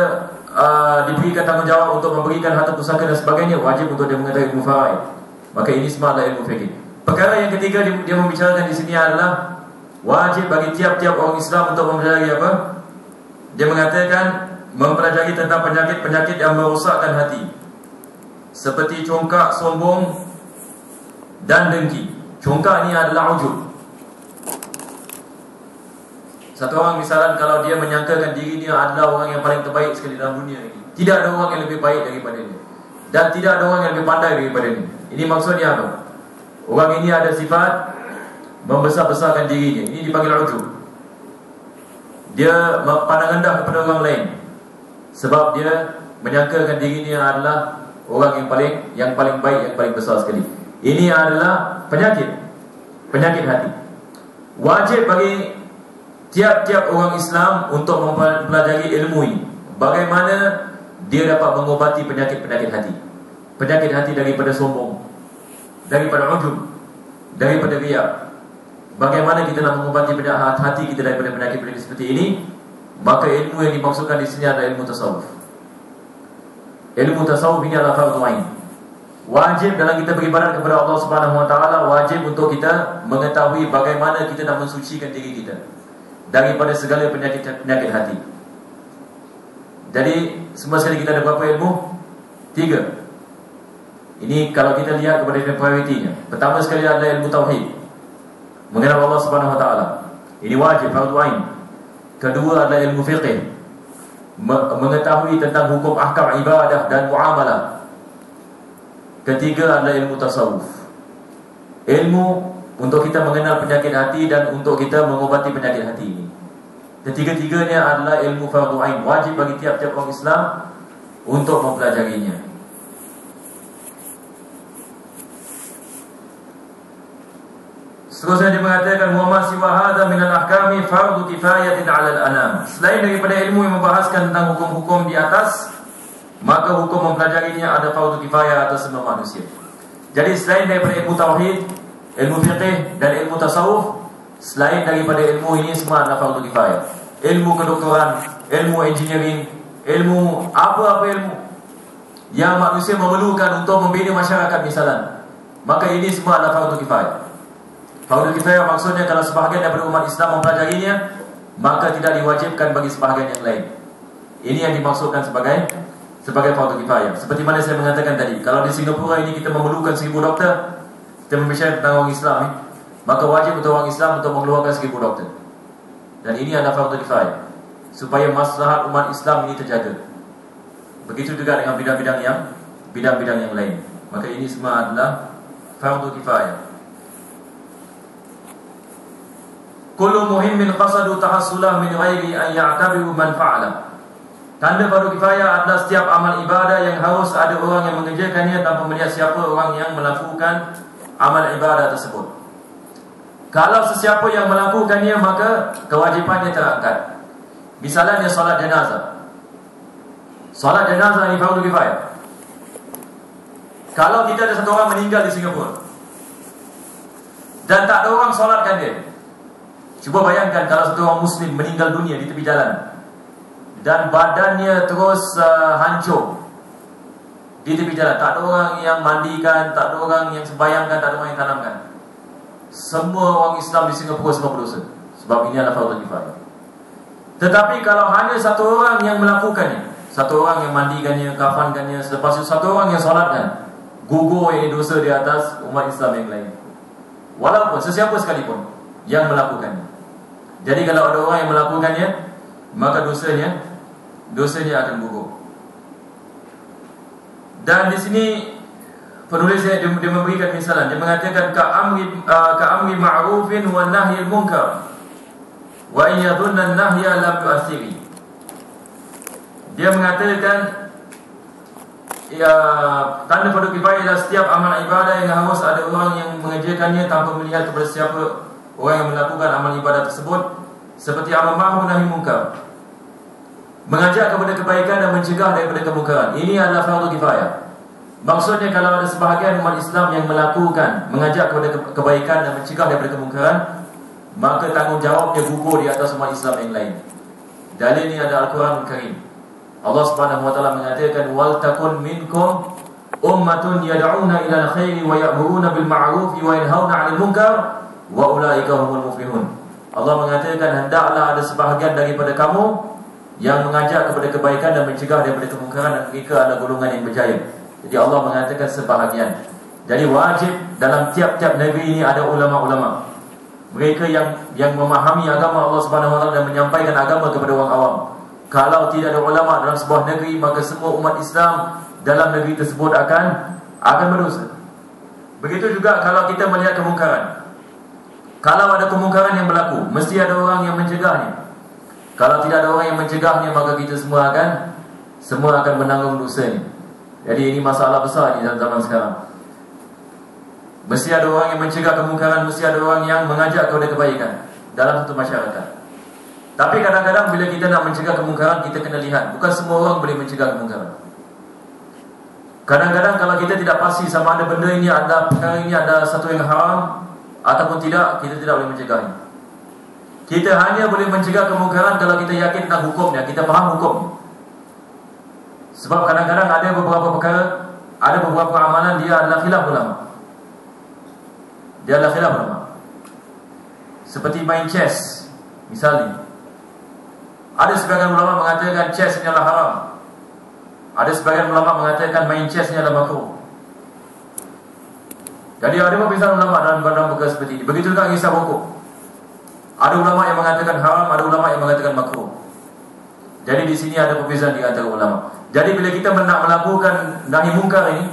diberikan tanggungjawab untuk memberikan harta pusaka dan sebagainya, wajib untuk dia mengetahui ilmu faraid. Maka ini semua adalah ilmu fiqh. Perkara yang ketiga dia membicarakan di sini adalah wajib bagi tiap-tiap orang Islam untuk mempelajari apa? Dia mengatakan mempelajari tentang penyakit-penyakit yang merosakkan hati, seperti congkak, sombong dan dengki. Congkak ini adalah ujub. Satu orang misalnya kalau dia menyangkakan diri dia adalah orang yang paling terbaik sekali dalam dunia ini, tidak ada orang yang lebih baik daripada dia, dan tidak ada orang yang lebih pandai daripada dia. Ini maksudnya apa? Orang ini ada sifat membesar-besarkan dirinya. Ini dipanggil ujub. Dia pandang rendah kepada orang lain sebab dia menyangkakan dirinya adalah orang yang paling baik, yang paling besar sekali. Ini adalah penyakit hati. Wajib bagi tiap-tiap orang Islam untuk mempelajari ilmu ini. Bagaimana dia dapat mengobati penyakit-penyakit hati. Penyakit hati daripada sombong, daripada ujub, daripada riya. Bagaimana kita nak mengobati penyakit hati kita daripada penyakit-penyakit seperti ini? Maka ilmu yang dimaksudkan di sini adalah ilmu tasawuf. Ilmu tasawuf ini adalah fardhu ain. Wajib dalam kita beribadat kepada Allah Subhanahu Wa Taala, wajib untuk kita mengetahui bagaimana kita nak mensucikan diri kita daripada segala penyakit hati. Jadi semua sekali kita ada berapa ilmu? 3. Ini kalau kita lihat kepada prioritinya. Pertama sekali adalah ilmu tauhid, mengenal Allah Subhanahu Wa Taala. Ini wajib, fardhu ain. Kedua adalah ilmu fiqh, mengetahui tentang hukum ahkam ibadah dan muamalah. Ketiga adalah ilmu tasawuf, ilmu untuk kita mengenal penyakit hati dan untuk kita mengobati penyakit hati ini. Ketiga-tiganya adalah ilmu fardhu ain, wajib bagi tiap-tiap orang Islam untuk mempelajarinya. Seterusnya dia mengatakan wa ma siwa hadza min al-ahkami fardhu kifayatin 'ala al-anam. Selain daripada ilmu yang membahaskan tentang hukum-hukum di atas, maka hukum mempelajarinya ada fardhu kifayah atas semua manusia. Jadi selain daripada ilmu tauhid, ilmu fiqh dan ilmu tasawuf, selain daripada ilmu ini semua adalah fardhu kifayah. Ilmu kedokteran, ilmu engineering, ilmu apa-apa ilmu yang manusia memerlukan untuk membina masyarakat misalnya, maka ini semua adalah fardhu kifayah. Fardhu kifayah maksudnya kalau sebahagian daripada umat Islam mempelajarinya, maka tidak diwajibkan bagi sebahagian yang lain. Ini yang dimaksudkan sebagai fardhu kifayah. Seperti mana saya mengatakan tadi, kalau di Singapura ini kita memerlukan 1000 doktor, kita berbicara tentang orang Islam, maka wajib untuk orang Islam untuk mengeluarkan 1000 doktor. Dan ini adalah fardhu kifayah, supaya maslahat umat Islam ini terjaga. Begitu juga dengan bidang-bidang yang lain. Maka ini semua adalah fardhu kifayah. Kullu muhimmin qasadu tahassulah min ghairi an ya'tabiru man fa'ala. Tanda fardhu kifayah adalah setiap amal ibadah yang harus ada orang yang mengerjakannya tanpa melihat siapa orang yang melakukan amal ibadah tersebut. Kalau sesiapa yang melakukannya, maka kewajipannya terangkat. Misalnya solat jenazah. Solat jenazah ini fardhu kifayah. Kalau kita ada satu orang meninggal di Singapura dan tak ada orang solatkan dia, Cuba bayangkan kalau satu orang Muslim meninggal dunia di tepi jalan dan badannya terus hancur di tepi jalan. Tak ada orang yang mandikan, tak ada orang yang sembayangkan, tak ada orang yang tanamkan. Semua orang Islam di Singapura semua berdosa. Sebab ini adalah fardu kifayah. Tetapi kalau hanya satu orang yang melakukannya, satu orang yang mandikannya, kafankannya, selepas itu satu orang yang solatkan, gugur ini dosa di atas umat Islam yang lain. Walaupun sesiapa sekalipun yang melakukannya. Jadi kalau ada orang yang melakukannya, maka dosanya akan gugur. Dan di sini penulisnya dia memberikan misalan. Dia mengatakan ka'amri ma'rufin wa nahyil munkar wa in yadhunna an-nahya lam yu'athiri. Dia mengatakan tanda fardu kifayah adalah setiap amal ibadah yang harus ada orang yang mengerjakannya tanpa melihat kepada siapa orang yang melakukan amal ibadah tersebut, seperti amal ma'ruf nahi munkar, mengajak kepada kebaikan dan mencegah daripada kemungkaran. Ini adalah fardu kifayah. Maksudnya kalau ada sebahagian umat Islam yang melakukan, mengajak kepada kebaikan dan mencegah daripada kemungkaran, maka tanggungjawabnya gugur di atas umat Islam yang lain. Dalil ini ada Al-Quranul Karim. Allah Subhanahu wa taala mengatakan wal takun minkum ummatun yad'una ila al-khairi wa ya'muruna bil ma'ruf wa yanhauna 'anil munkar wa ulaika humul muflihun. Allah mengatakan hendaklah ada sebahagian daripada kamu yang mengajak kepada kebaikan dan mencegah daripada kemungkaran, dan mereka adalah golongan yang berjaya. Jadi Allah mengatakan sebahagian. Jadi wajib dalam tiap-tiap negeri ini ada ulama-ulama. Mereka yang memahami agama Allah Subhanahu wa taala dan menyampaikan agama kepada orang awam. Kalau tidak ada ulama dalam sebuah negeri, maka semua umat Islam dalam negeri tersebut akan berdosa. Begitu juga kalau kita melihat kemungkaran. Kalau ada kemungkaran yang berlaku, mesti ada orang yang mencegahnya. Kalau tidak ada orang yang mencegahnya, maka kita semua akan menanggung dosanya. Jadi ini masalah besar di dalam zaman sekarang. Mesti ada orang yang mencegah kemungkaran, mesti ada orang yang mengajak kepada kebaikan dalam satu masyarakat. Tapi kadang-kadang bila kita nak mencegah kemungkaran, kita kena lihat, bukan semua orang boleh mencegah kemungkaran. Kadang-kadang kalau kita tidak pasti sama ada benda ini, ada perkara ini ada satu yang haram ataupun tidak, kita tidak boleh mencegahnya. Kita hanya boleh mencegah kemungkaran kalau kita yakin tentang hukumnya, kita faham hukum. Sebab kadang-kadang ada beberapa perkara, ada beberapa amalan dia adalah khilaf ulama. Dia adalah khilaf ulama. Seperti main chess misalnya. Ada sebagian ulama mengatakan chess ini adalah haram. Ada sebagian ulama mengatakan main chess ini adalah makruh. Jadi ada perbezaan ulama dalam perkara seperti ini. Begitu juga hisab rokok. Ada ulama yang mengatakan haram, ada ulama yang mengatakan makruh. Jadi di sini ada perbezaan di antara ulama. Jadi bila kita nak melakukan nahi mungkar ini,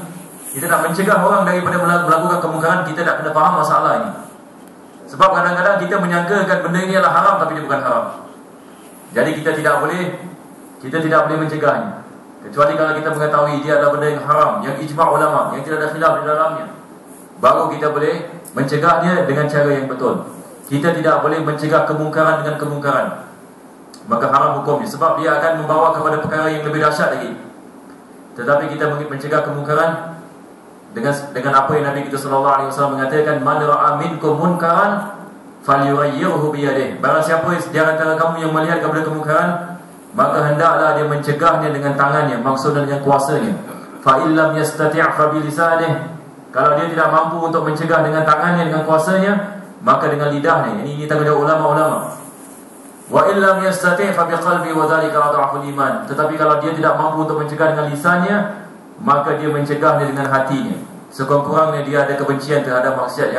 kita nak mencegah orang daripada melakukan kemungkaran, kita tak kena faham masalah ini. Sebab kadang-kadang kita menyangkakan benda ini adalah haram tapi dia bukan haram. Jadi kita tidak boleh mencegahnya. Kecuali kalau kita mengetahui dia adalah benda yang haram, yang ijma' ulama, yang tidak ada khilaf di dalamnya, baru kita boleh mencegahnya dengan cara yang betul. Kita tidak boleh mencegah kemungkaran dengan kemungkaran, maka haram hukumnya, sebab dia akan membawa kepada perkara yang lebih dahsyat lagi. Tetapi kita mencegah kemungkaran dengan apa yang Nabi kita sallallahu alaihi wasallam mengatakan, man ra'a minkum munkaran falyughayyirhu biyadihi. Barang siapa di antara kamu yang melihat kepada kemungkaran, maka hendaklah dia mencegahnya dengan tangannya, maksudnya dengan kuasanya. Fa illam yastati' fa bilisanihi. Kalau dia tidak mampu untuk mencegah dengan tangannya, dengan kuasanya, maka dengan lidahnya. Ini tanggungjawab ulama-ulama. Wa illam yastati' fa biqalbi wa dzalika adhaful iman. Tetapi kalau dia tidak mampu untuk mencegah dengan lisannya, maka dia mencegahnya dengan hatinya. Sekurang-kurangnya dia ada kebencian terhadap maksiat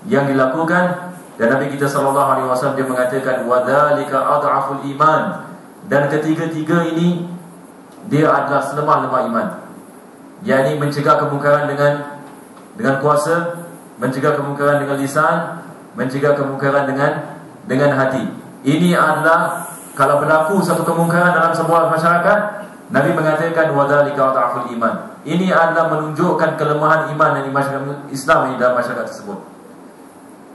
yang dilakukan. Dan Nabi kita sallallahu alaihi wasallam dia mengatakan wa dzalika adhaful iman. Dan ketiga-tiga ini dia adalah selemah-lemah iman. yakni mencegah kemungkaran dengan kuasa, mencegah kemungkaran dengan lisan, mencegah kemungkaran dengan hati. Ini adalah kalau berlaku satu kemungkaran dalam sebuah masyarakat, Nabi mengatakan wadzalika dha'ful iman. Ini adalah menunjukkan kelemahan iman di masyarakat Islam dalam masyarakat tersebut.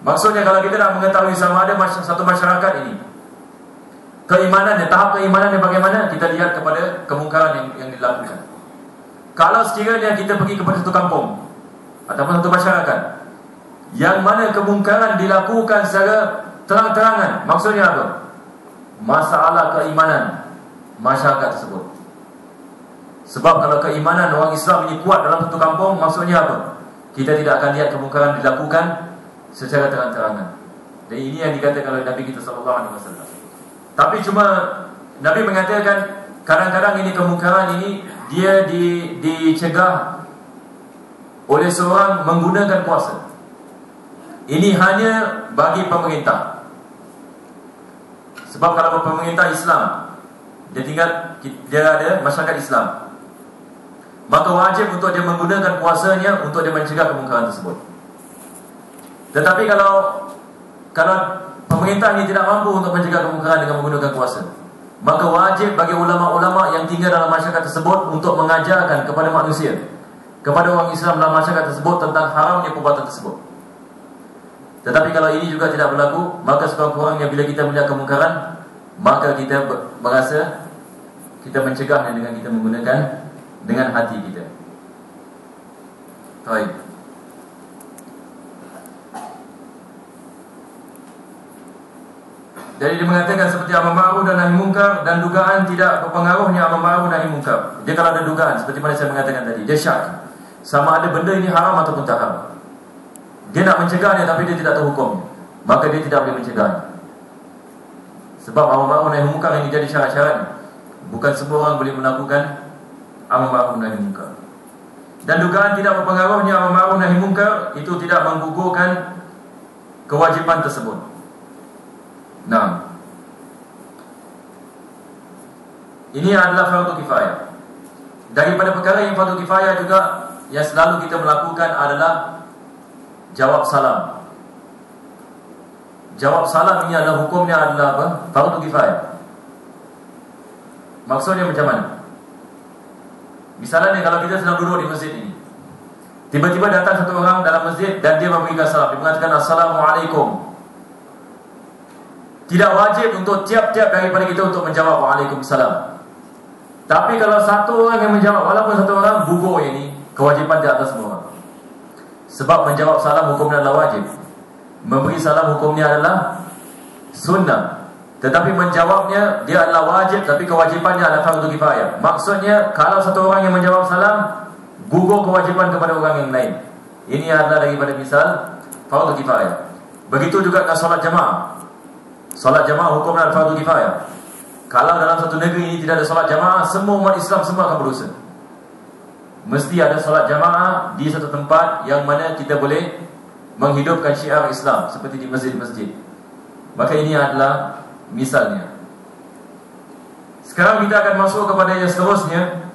Maksudnya kalau kita nak mengetahui sama ada satu masyarakat ini keimanannya, tahap keimanannya bagaimana, kita lihat kepada kemungkaran yang dilakukan. Kalau sekiranya kita pergi kepada satu kampung ataupun satu masyarakat yang mana kemungkaran dilakukan secara terang-terangan. Maksudnya apa? Masalah keimanan masyarakat tersebut. Sebab kalau keimanan orang Islam ini kuat dalam satu kampung, maksudnya apa? Kita tidak akan lihat kemungkaran dilakukan secara terang-terangan. Dan ini yang dikatakan oleh Nabi kita SAW. Tapi cuma Nabi mengatakan kadang-kadang ini kemungkaran ini dia dicegah oleh seorang menggunakan kuasa. Ini hanya bagi pemerintah. Sebab kalau pemerintah Islam, dia ada masyarakat Islam, maka wajib untuk dia menggunakan kuasanya untuk dia mencegah kemungkaran tersebut. Tetapi kalau pemerintah ini tidak mampu untuk mencegah kemungkaran dengan menggunakan kuasa, maka wajib bagi ulama-ulama yang tinggal dalam masyarakat tersebut untuk mengajarkan kepada manusia, kepada orang Islam dalam masyarakat tersebut tentang haramnya perbuatan tersebut. Tetapi kalau ini juga tidak berlaku, maka sekurang-kurangnya bila kita melihat kemungkaran, maka kita merasa kita mencegahnya dengan kita menggunakan dengan hati kita. Baik. Jadi dia mengatakan seperti amar ma'ruf dan nahi munkar, dan dugaan tidak berpengaruhnya amar ma'ruf dan nahi munkar. Dia kalau ada dugaan seperti mana saya mengatakan tadi, dia syak sama ada benda ini haram ataupun tak haram. Dia nak mencegahnya tapi dia tidak tahu hukumnya, maka dia tidak boleh mencegahnya. Sebab amar ma'ruf nahi munkar ini jadi syarat-syarat. Bukan semua orang boleh melakukan amar ma'ruf nahi munkar. Dan dugaan tidak berpengaruhnya amar ma'ruf nahi munkar itu tidak menggugurkan kewajiban tersebut. Nah, ini adalah fardu kifayah. Daripada perkara yang fardu kifayah juga yang selalu kita melakukan adalah jawab salam. Jawab salam ini adalah hukumnya adalah apa? Fardu kifayah. Maksudnya macam mana? Misalnya kalau kita sedang duduk di masjid ini, tiba-tiba datang satu orang dalam masjid dan dia memberikan salam, dia mengatakan Assalamualaikum. Tidak wajib untuk tiap-tiap daripada kita untuk menjawab Waalaikumsalam. Tapi kalau satu orang yang menjawab, walaupun satu orang, gugur ini kewajipan di atas semua orang. Sebab menjawab salam hukumnya adalah wajib, memberi salam hukumnya adalah sunnah. Tetapi menjawabnya dia adalah wajib, tapi kewajipannya adalah fardu kifayah. Maksudnya kalau satu orang yang menjawab salam, gugur kewajipan kepada orang yang lain. Ini adalah daripada misal fardu kifayah. Begitu juga dengan solat jamaah. Solat jamaah hukumnya adalah fardu kifayah. Kalau dalam satu negeri ini tidak ada solat jamaah, semua umat Islam semua akan berdosa. Mesti ada solat jamaah di satu tempat yang mana kita boleh menghidupkan syiar Islam, seperti di masjid-masjid. Maka ini adalah misalnya. Sekarang kita akan masuk kepada yang seterusnya.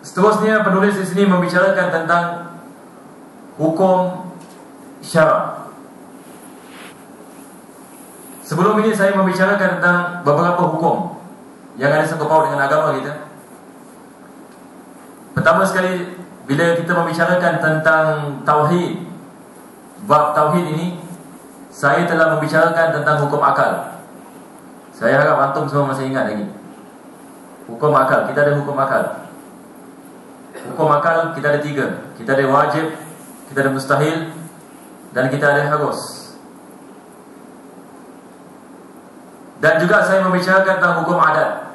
Seterusnya penulis di sini membicarakan tentang hukum syarak. Sebelum ini saya membicarakan tentang beberapa hukum yang ada sangkut paut dengan agama kita. Pertama sekali, bila kita membicarakan tentang tauhid, bab tauhid ini, saya telah membicarakan tentang hukum akal. Saya harap antum semua masih ingat lagi. Hukum akal, kita ada hukum akal. Hukum akal kita ada 3. Kita ada wajib, kita ada mustahil, dan kita ada harus. Dan juga saya membicarakan tentang hukum adat.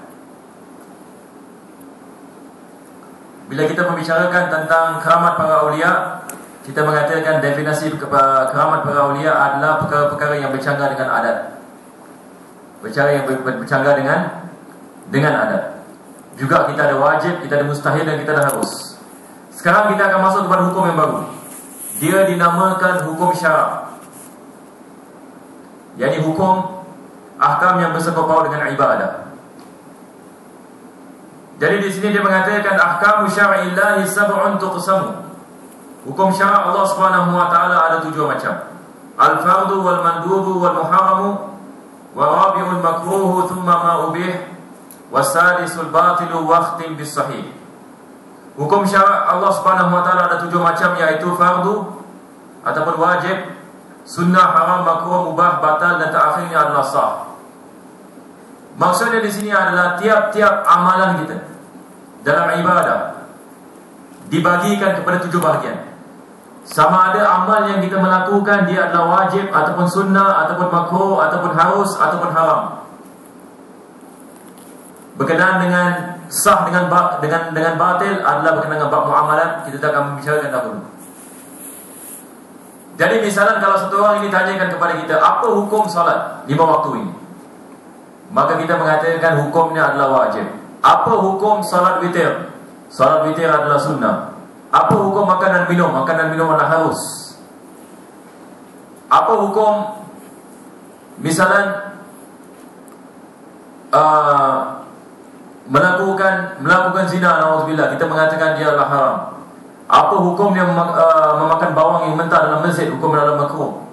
Bila kita membicarakan tentang keramat para awliya, kita mengatakan definisi keramat para awliya adalah perkara-perkara yang bercanggah dengan adat. Perkara yang bercanggah dengan adat. Juga kita ada wajib, kita ada mustahil, dan kita ada harus. Sekarang kita akan masuk kepada hukum yang baru. Dia dinamakan hukum syarak. Yani hukum ahkam yang bersangkut paut dengan ibadah. Jadi di sini dia mengatakan ahkamu syar'illahi sab'un tuqsamu. Hukum syarak Allah Subhanahu wa taala ada 7 macam. Al-fardu wal mandubu wal muharramu wa rabi'ul makruhu thumma ma ubih wasadisul batilu waqtin bis sahih. Hukum syarak Allah Subhanahu wa taala ada 7 macam, iaitu fardu ataupun wajib, sunnah, haram, makruh, mubah, batal, dan terakhirnya adalah sah. Maksudnya di sini adalah tiap-tiap amalan kita dalam ibadah dibagikan kepada 7 bahagian. Sama ada amal yang kita melakukan dia adalah wajib ataupun sunnah ataupun makruh ataupun harus ataupun haram. Berkenaan dengan sah dengan batil adalah berkenaan dengan bab muamalat, kita tak akan membicarakan dahulu. Jadi misalnya kalau satu orang ini tanyakan kepada kita, apa hukum solat 5 waktu ini? Maka kita mengatakan hukumnya adalah wajib. Apa hukum solat witir? Solat witir adalah sunnah. Apa hukum makan dan minum? Makan dan minum adalah harus. Apa hukum misalnya melakukan zina, na'udzubillah, kita mengatakan dia adalah haram. Apa hukumnya memakan bawang yang mentah dalam masjid? Hukum dalam makruh.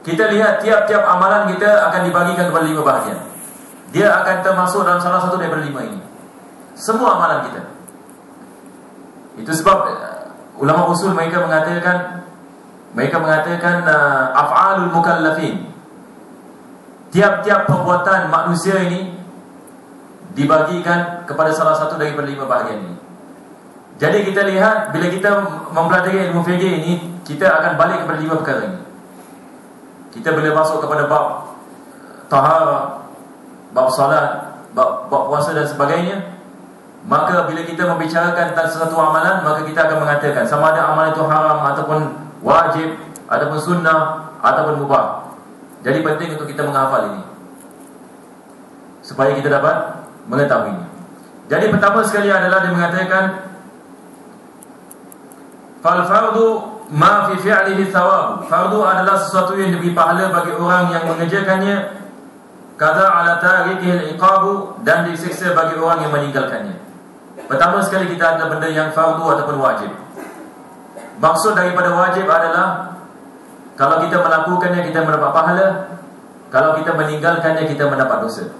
Kita lihat tiap-tiap amalan kita akan dibagikan kepada 5 bahagian. Dia akan termasuk dalam salah satu daripada 5 ini. Semua amalan kita. Itu sebab ulama usul mereka mengatakan af'alul mukallafin. Tiap-tiap perbuatan manusia ini dibagikan kepada salah satu daripada 5 bahagian ini. Jadi kita lihat bila kita mempelajari ilmu fiqh ini, kita akan balik kepada 5 perkara ini. Kita boleh masuk kepada bab taharah, bab salat, bab puasa dan sebagainya. Maka bila kita membicarakan tentang sesuatu amalan, maka kita akan mengatakan sama ada amalan itu haram ataupun wajib ataupun sunnah ataupun mubah. Jadi penting untuk kita menghafal ini supaya kita dapat mengetahuinya. Jadi pertama sekali adalah dia mengatakan fal fardu ma fi fi'lihi thawab. Fardu adalah sesuatu yang diberi pahala bagi orang yang mengerjakannya, kadza ala tarikihi al-iqabu, dan disiksa bagi orang yang meninggalkannya. Pertama sekali kita ada benda yang fardu ataupun wajib. Maksud daripada wajib adalah kalau kita melakukannya kita mendapat pahala, kalau kita meninggalkannya kita mendapat dosa.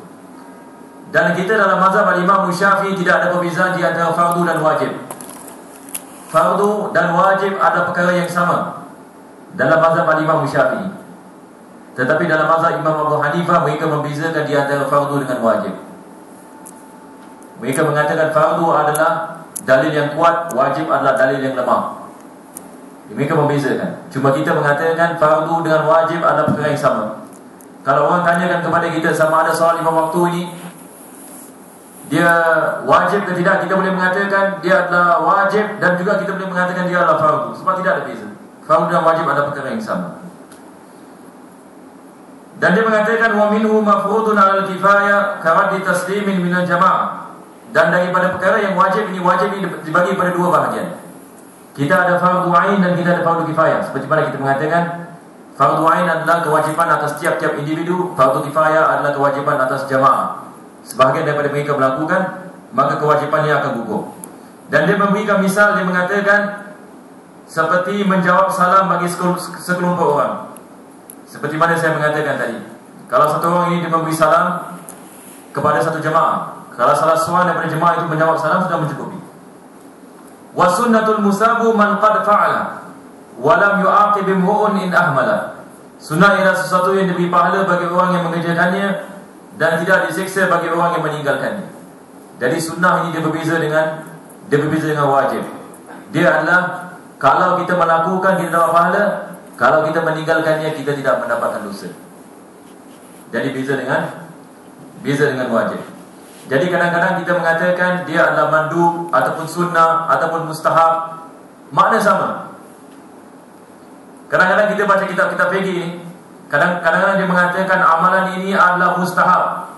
Dan kita dalam mazhab Imam Syafi'i tidak ada perbezaan di antara fardu dan wajib. Fardu dan wajib ada perkara yang sama dalam mazhab Imam Syafi'i. Tetapi dalam mazhab Imam Abu Hanifah mereka membezakan di antara fardu dengan wajib. Mereka mengatakan fardu adalah dalil yang kuat, wajib adalah dalil yang lemah. Mereka membezakan. Cuma kita mengatakan fardu dengan wajib adalah perkara yang sama. Kalau orang tanyakan kepada kita sama ada solat 5 waktu ini dia wajib ke tidak, kita boleh mengatakan dia adalah wajib, dan juga kita boleh mengatakan dia adalah fardu. Sebab tidak ada beza. Fardu dan wajib adalah perkara yang sama. Dan dia mengatakan wa minhu mafrudun 'alal kifayah karaddi taslimin minal jamaah. Dan daripada perkara yang wajib ini dibagi pada 2 bahagian. Kita ada fardu ain dan kita ada fardu kifayah. Seperti mana kita mengatakan fardu ain adalah kewajiban atas tiap-tiap individu, fardu kifayah adalah kewajiban atas jamaah. Sebahagian daripada mereka melakukan, maka kewajipannya akan gugur. Dan dia memberikan misal, dia mengatakan seperti menjawab salam bagi sekelompok orang. Seperti mana saya mengatakan tadi, kalau satu orang ini dia memberi salam kepada satu jemaah, kalau salah seorang daripada jemaah itu menjawab salam sudah mencukupi. Wa sunnatul musabu man qad fa'ala wa lam yu'aqib imru'un in ahmala. Sunnah ialah sesuatu yang diberi pahala bagi orang yang mengerjakannya dan tidak disiksa bagi orang yang meninggalkannya. Jadi sunnah ini dia berbeza dengan wajib. Dia adalah kalau kita melakukan kita dapat pahala, kalau kita meninggalkannya kita tidak mendapatkan dosa. Jadi beza dengan wajib. Jadi kadang-kadang kita mengatakan dia adalah mandub ataupun sunnah ataupun mustahab, makna sama. Kadang-kadang kita baca kitab-kitab fikih ini, kadang-kadang dia mengatakan amalan ini adalah mustahab.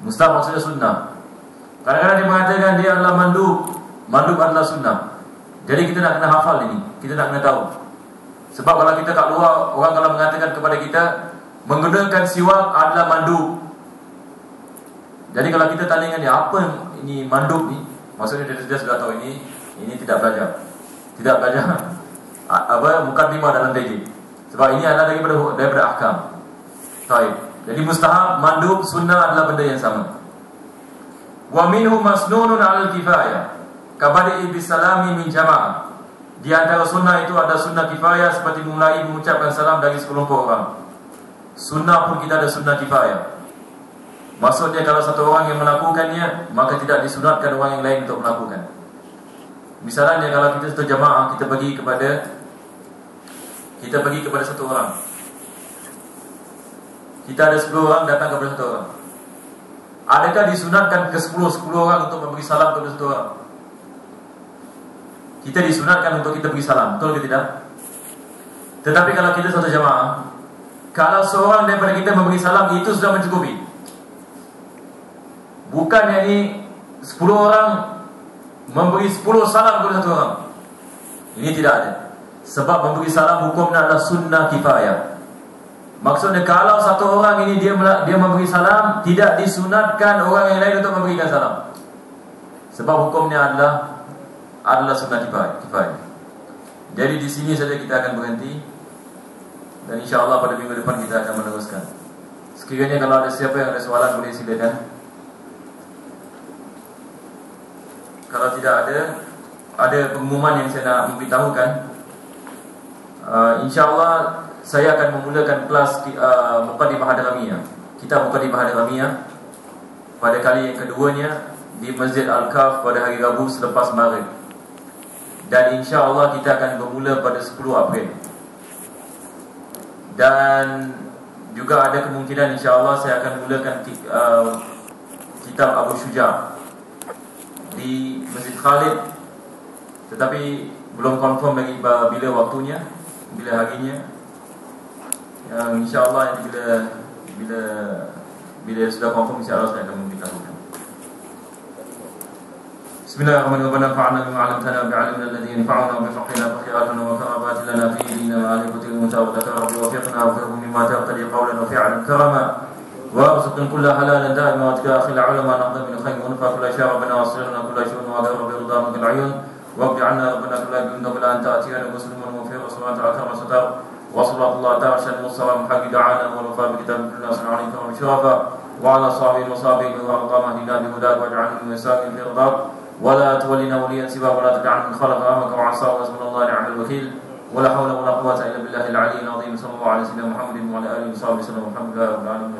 Mustahab maksudnya sunnah. Kadang-kadang dia mengatakan dia adalah mandub, mandub adalah sunnah. Jadi kita nak kena hafal ini, kita nak kena tahu. Sebab kalau kita kat luar, orang kalau mengatakan kepada kita menggunakan siwak adalah mandub. Jadi kalau kita tanya dia apa ini mandub ni, maksudnya dia sudah tahu ini tidak belajar mukaddimah dalam fikih. Sebab ini adalah daripada ahkam. Baik. Jadi mustahab, mandub, sunnah adalah benda yang sama. Wa minhu masnunun 'alal kifayah kabadi bisalami min jamaah. Di antara sunnah itu ada sunnah kifayah seperti mulai mengucapkan salam dari sekelompok orang. Sunnah pun kita ada sunnah kifayah. Maksudnya kalau satu orang yang melakukannya, maka tidak disunatkan orang yang lain untuk melakukan. Misalnya kalau kita satu jamaah, kita bagi kepada kita pergi kepada satu orang. Kita ada 10 orang datang kepada satu orang. Adakah disunatkan ke 10 orang untuk memberi salam kepada satu orang? Kita disunatkan untuk kita beri salam, betul ke tidak? Tetapi kalau kita satu jamaah, kalau seorang daripada kita memberi salam, itu sudah mencukupi. Bukan yang ini 10 orang memberi 10 salam kepada satu orang. Ini tidak ada. Sebab memberi salam hukumnya adalah sunnah kifayah. Maksudnya kalau satu orang ini dia memberi salam, tidak disunatkan orang yang lain untuk memberikan salam. Sebab hukumnya adalah sunnah kifayah. Jadi di sini saja kita akan berhenti, dan insya-Allah pada minggu depan kita akan meneruskan. Sekiranya kalau ada siapa yang ada soalan, boleh silakan. Kalau tidak ada pengumuman yang saya nak memberitahukan. InsyaAllah saya akan memulakan kelas Muqaddimah Hadramiyah. Kitab Muqaddimah Hadramiyah pada kali yang keduanya di Masjid Al-Kaf pada hari Rabu selepas Maghrib. Dan insyaAllah kita akan bermula pada 10 April. Dan juga ada kemungkinan insyaAllah saya akan mulakan kitab Abu Syuja' di Masjid Khalid, tetapi belum confirm lagi bila waktunya, bila harinya. Yang insyaAllah bila sudah confirm, insyaAllah saya akan memberitahukan. Bismillahirrahmanirrahim. Nafa'na bima 'allamtana bi'ilmina alladhi yanfa'una wa bifaqqina fakhiratuna wa karabatin lana fi dinina wa alibatil mutawallata rabbi wa fiqna wa firhum mimma taqtadi qawlan wa fi'lan karama wa arzuqna kulla halalan da'ima wa taqakhil 'ulama naqdim min khayr wa nafa kulla syara bana wasirna kulla syun wa ghayra bi ridha min al-'uyun wa bi'anna rabbana kulla bimda bila anta atiyana musliman wa fi salatu akram satar wa sallallahu ta'ala shal musallam haqi da'ana wa nafa bi kitabina sallallahu alaihi wa sharafa wa ala sahbihi wa sahbihi wa aqama dina bi hudak wa ja'alna min sa'il fi ridha ولا تولنا وليا سواه ولا تجعل من خلق امك وعصاه وحسبنا الله ونعم الوكيل ولا حول ولا قوه الا بالله العلي العظيم صلى الله عليه وسلم محمد وعلى اله وصحبه وسلم والحمد لله رب العالمين.